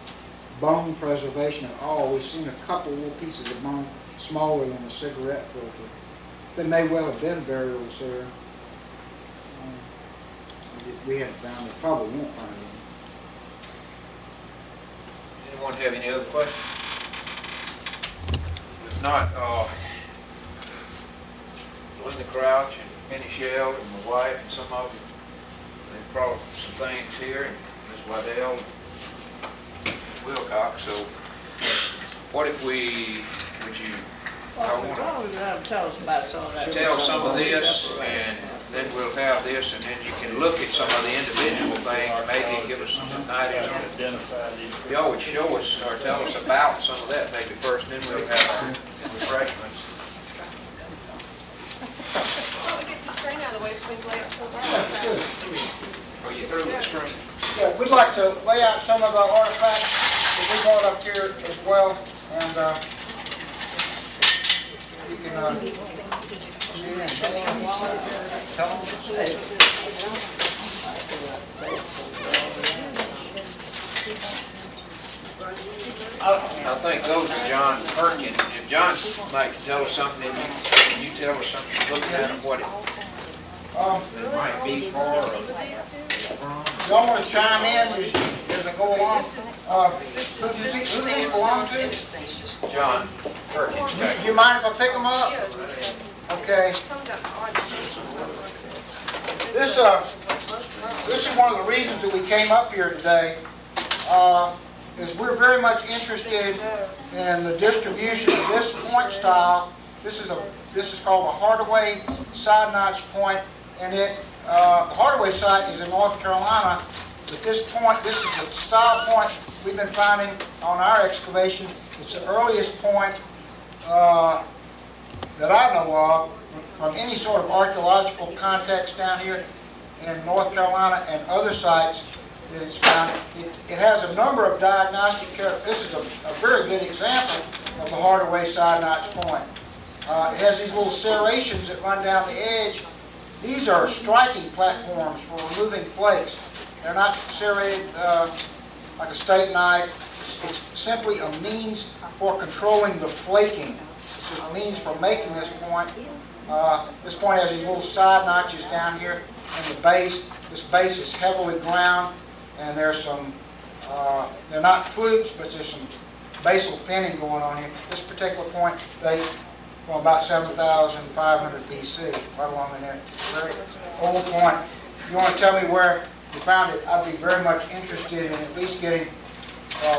bone preservation at all. We've seen a couple little pieces of bone smaller than a cigarette filter. There may well have been burials there. We haven't found it, probably won't find them. Anyone have any other questions? If not, Linda Crouch and Penny Shell and my wife and some of them, they've brought some things here, and Miss Waddell and Wilcox. So what if would you, Tell us about some of that. tell some of this, and then we'll have this, and then you can look at some of the individual things, maybe give us some ideas on it. Identify these. If y'all would show us or tell us about some of that maybe first, then we'll have our refreshments. Well, we get the screen out of the way so we can lay it so far. Are you through with the screen? Yeah, we'd like to lay out some of our artifacts that we brought up here as well, and you can see and tell them. I think those are John Perkins. If John might tell us something, then you tell us something, looking at them, what it might be for, or Y'all want to chime in as I go along? Who these belong to? John Perkins. You mind if I pick them up? Okay. This is one of the reasons that we came up here today. is we're very much interested in the distribution of this point style. This is called a Hardaway side notch point, and the Hardaway site is in North Carolina. But this point, this is the style point we've been finding on our excavation. It's the earliest point that I know of from any sort of archaeological context down here in North Carolina and other sites that it's found. It has a number of diagnostic characteristics. This is a very good example of the Hardaway side notch point. It has these little serrations that run down the edge. These are striking platforms for removing flakes. They're not serrated like a steak knife. It's simply a means for controlling the flaking. It's a means for making this point. This point has these little side notches down here in the base. This base is heavily ground, and there's some, they're not flukes, but there's some basal thinning going on here. This particular point dates from about 7,500 BC, right along in there. Very old point. If you want to tell me where you found it, I'd be very much interested in at least getting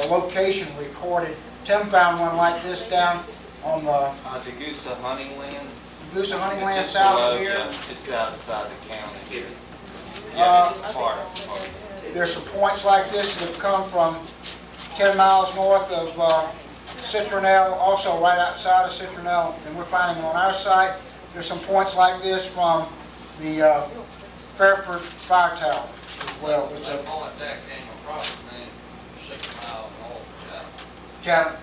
location recorded. Tim found one like this down on the Degussa hunting land. Goosa hunting It's land just south below, of here. yeah, just outside the county here. Yeah, it's part. There's some points like this that have come from 10 miles north of Citronelle, also right outside of Citronelle, and we're finding on our site. There's some points like this from the Fairford Fire Tower as well. It's a point that came across, man, 6 miles north. challenge.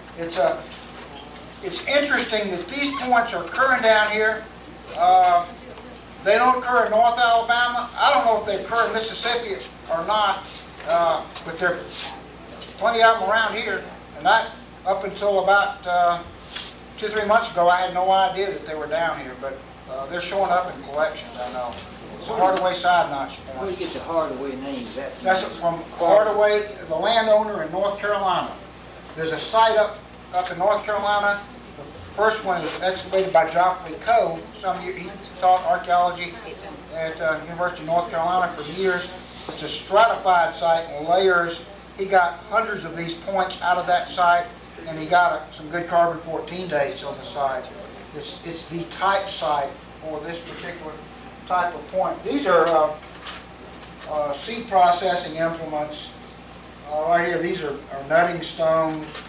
It's interesting that these points are occurring down here. They don't occur in North Alabama. I don't know if they occur in Mississippi or not, but there are plenty of them around here. And up until about 2-3 months ago, I had no idea that they were down here, but they're showing up in collections, I know. It's a Hardaway side notch Where point. do you get the Hardaway name? That's from Hardaway, the landowner in North Carolina. There's a site up in North Carolina. The first one was excavated by Joffrey Coe. He taught archaeology at University of North Carolina for years. It's a stratified site in layers. He got hundreds of these points out of that site, and he got some good carbon-14 dates on the site. It's the type site for this particular type of point. These are seed processing implements. Right here, these are nutting stones.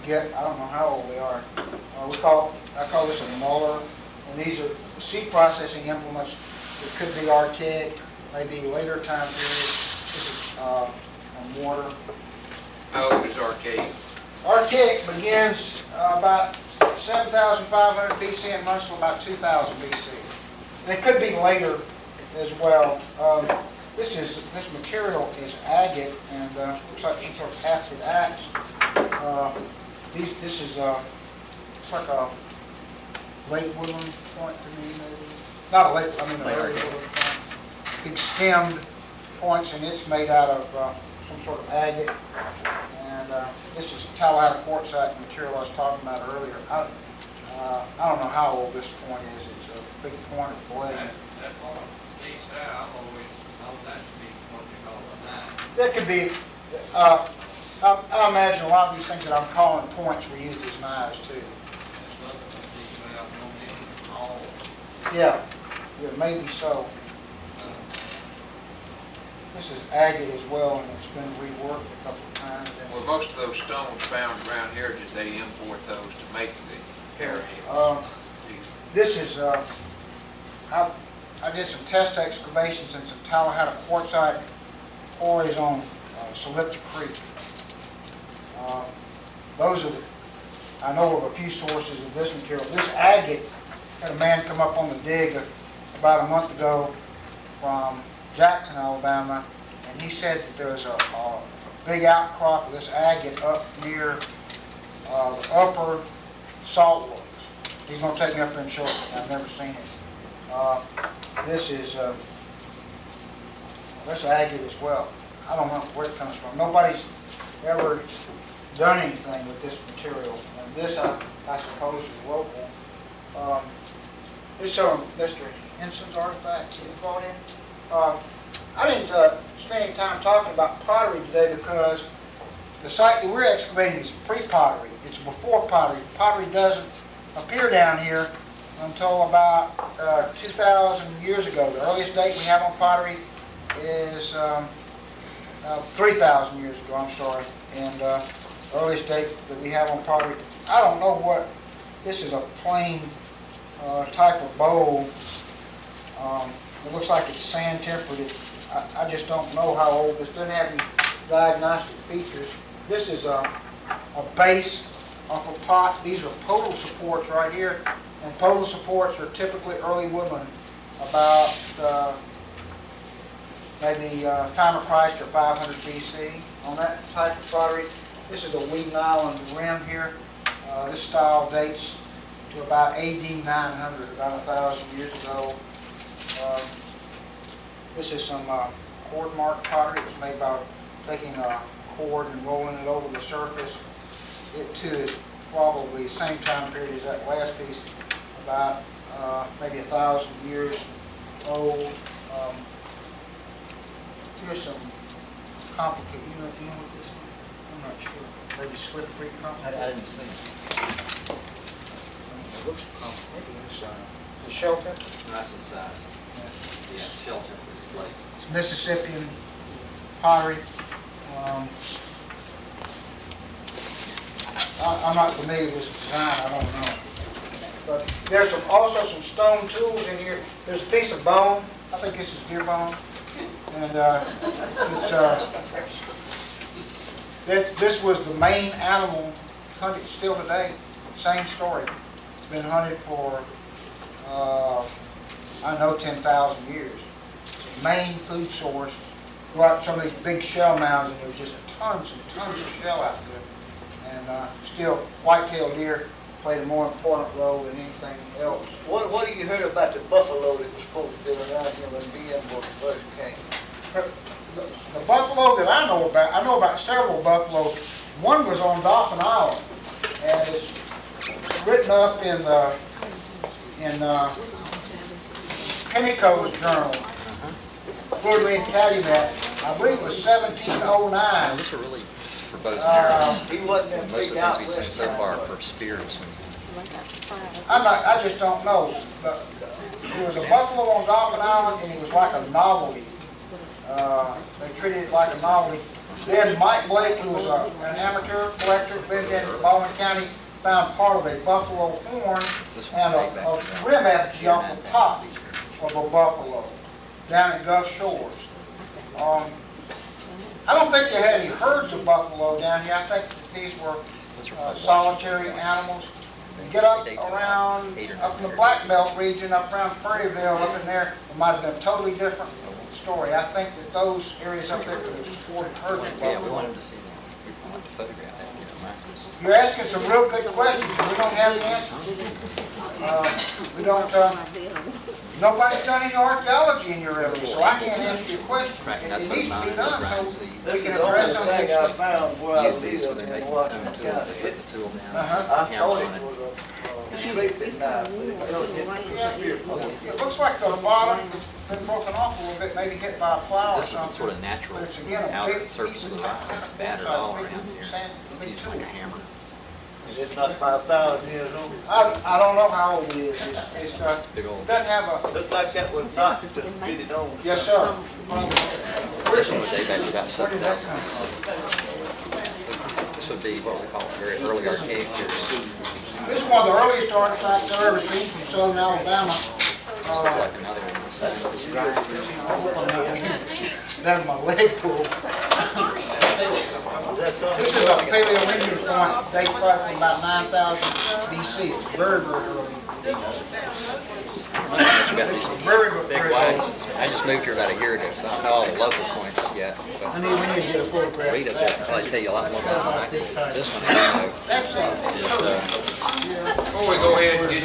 I don't know how old they are. I call this a muller, and these are seed processing implements that could be archaic, maybe later time period. This is a mortar. How old is archaic? Archaic begins about 7,500 BC and runs to about 2,000 BC. And it could be later as well. This material is agate, and looks like some sort of acid axe. This is it's like a late woodland point to me, maybe. Not a late, I mean a very woodland point. Big stemmed points, and it's made out of some sort of agate. And this is Tallahassee quartzite material I was talking about earlier. I don't know how old this point is. It's a big point of blade. That point, east side, I've always known that to be what they call a nine. That could be, I imagine a lot of these things that I'm calling points were used as knives too. It's nothing that these have no meaning at all. Yeah, maybe so. This is agate as well, and it's been reworked a couple of times. Well, most of those stones found around here, did they import those to make the carriage? This is, I did some test excavations in some Tallahassee quartzite quarries on Salipta Creek. Those are, I know of a few sources of this material. This agate, had a man come up on the dig about a month ago from Jackson, Alabama, and he said that there's a big outcrop of this agate up near the upper salt works. He's going to take me up there and show it. I've never seen it. This is that's agate as well. I don't know where it comes from. Nobody's ever done anything with this material. And this, I suppose, is local. This is Mr. Henson's artifact that he brought in. I didn't spend any time talking about pottery today because the site that we're excavating is pre-pottery. It's before pottery. Pottery doesn't appear down here until about 2,000 years ago. The earliest date we have on pottery is 3,000 years ago, I'm sorry. And the earliest date that we have on pottery, I don't know what, this is a plain type of bowl. It looks like it's sand tempered. I just don't know how old. This doesn't have any diagnostic features. This is a base off a pot. These are podal supports right here. And podal supports are typically early woodland, about maybe time of Christ or 500 BC on that type of pottery. This is a Wheaton Island rim here. This style dates to about AD 900, about 1,000 years ago. This is some cord mark pottery. It was made by taking a cord and rolling it over the surface. It too is probably the same time period as that last piece, about maybe 1,000 years old. Here's some complicated, you know what this is? I'm not sure. Maybe slippery complicated. I didn't see it. It looks maybe inside. The shell temper? That's inside. Yeah, shell temper is like. It's Mississippian pottery. I'm not familiar with this design, I don't know. But there's also some stone tools in here. There's a piece of bone. I think this is deer bone. And this was the main animal hunted still today. Same story. It's been hunted for, I know, 10,000 years. It's the main food source. Go out to some of these big shell mounds, and there's just tons and tons of shell out there. And still, white-tailed deer played a more important role than anything else. What do you heard about the buffalo that was supposed to be around here when BM first came? The buffalo that I know about several buffalo. One was on Dauphin Island, and it's written up in Penteco's journal, Quarterly and Calumet. I believe it was 1709. Those are really for bows and arrows. He wasn't in Most of big the things we've seen outwest so time, far but- for spears and I just don't know. But there was a buffalo on Dauphin Island, and he was like a novelty. They treated it like a novelty. Then Mike Blake, who was an amateur collector, lived in Baldwin County, found part of a buffalo horn and a rib effigy off the top of a buffalo down at Gulf Shores. I don't think they had any herds of buffalo down here. I think that these were solitary animals. They get up around, up in the Black Belt region, up around Prairieville, up in there, it might have been a totally different story. I think that those areas up there could have supported herds of yeah, we buffalo. want him to see that. We want to photograph that. You know, right? You're asking some real good questions. We don't have the answers. We don't, nobody's done any archaeology in your area, so I can't answer your question. Right, and It that's needs what to be mine is, done, Brian. so See, we This can is the only address some of thing these I questions. found where I use was these when they're in making Washington stone tools. County. They put the tool down. Uh-huh. I Hammer thought on it it. was a scraping knife, but it really didn't. It looks like the bottom has been broken off a little bit, maybe hit by a plow or This is something. sort of natural But it's again a outer big surface piece of of the rock. It's battered all around here. It's Big used tool. like a hammer. It's not 5,000 years old. I don't know how old it is. It's Big old. it doesn't have a, Looked like that was not to get it on. yes, sir. This one would date back to about 7,000. This would be what we call a very early archaic period. This is one of the earliest artifacts I've ever seen from southern Alabama. Looks like another one. Then my leg pulled. This is a Paleolithic point, dates probably from about 9,000 BC. It's very, very early. You got these Very, big very white early. ones. I just moved here about a year ago, so I don't know all the local points yet. I But need, we need to get a photograph Rita of could that. probably tell you a lot more about it than I could. This one, I know, Excellent. is Before we go ahead and get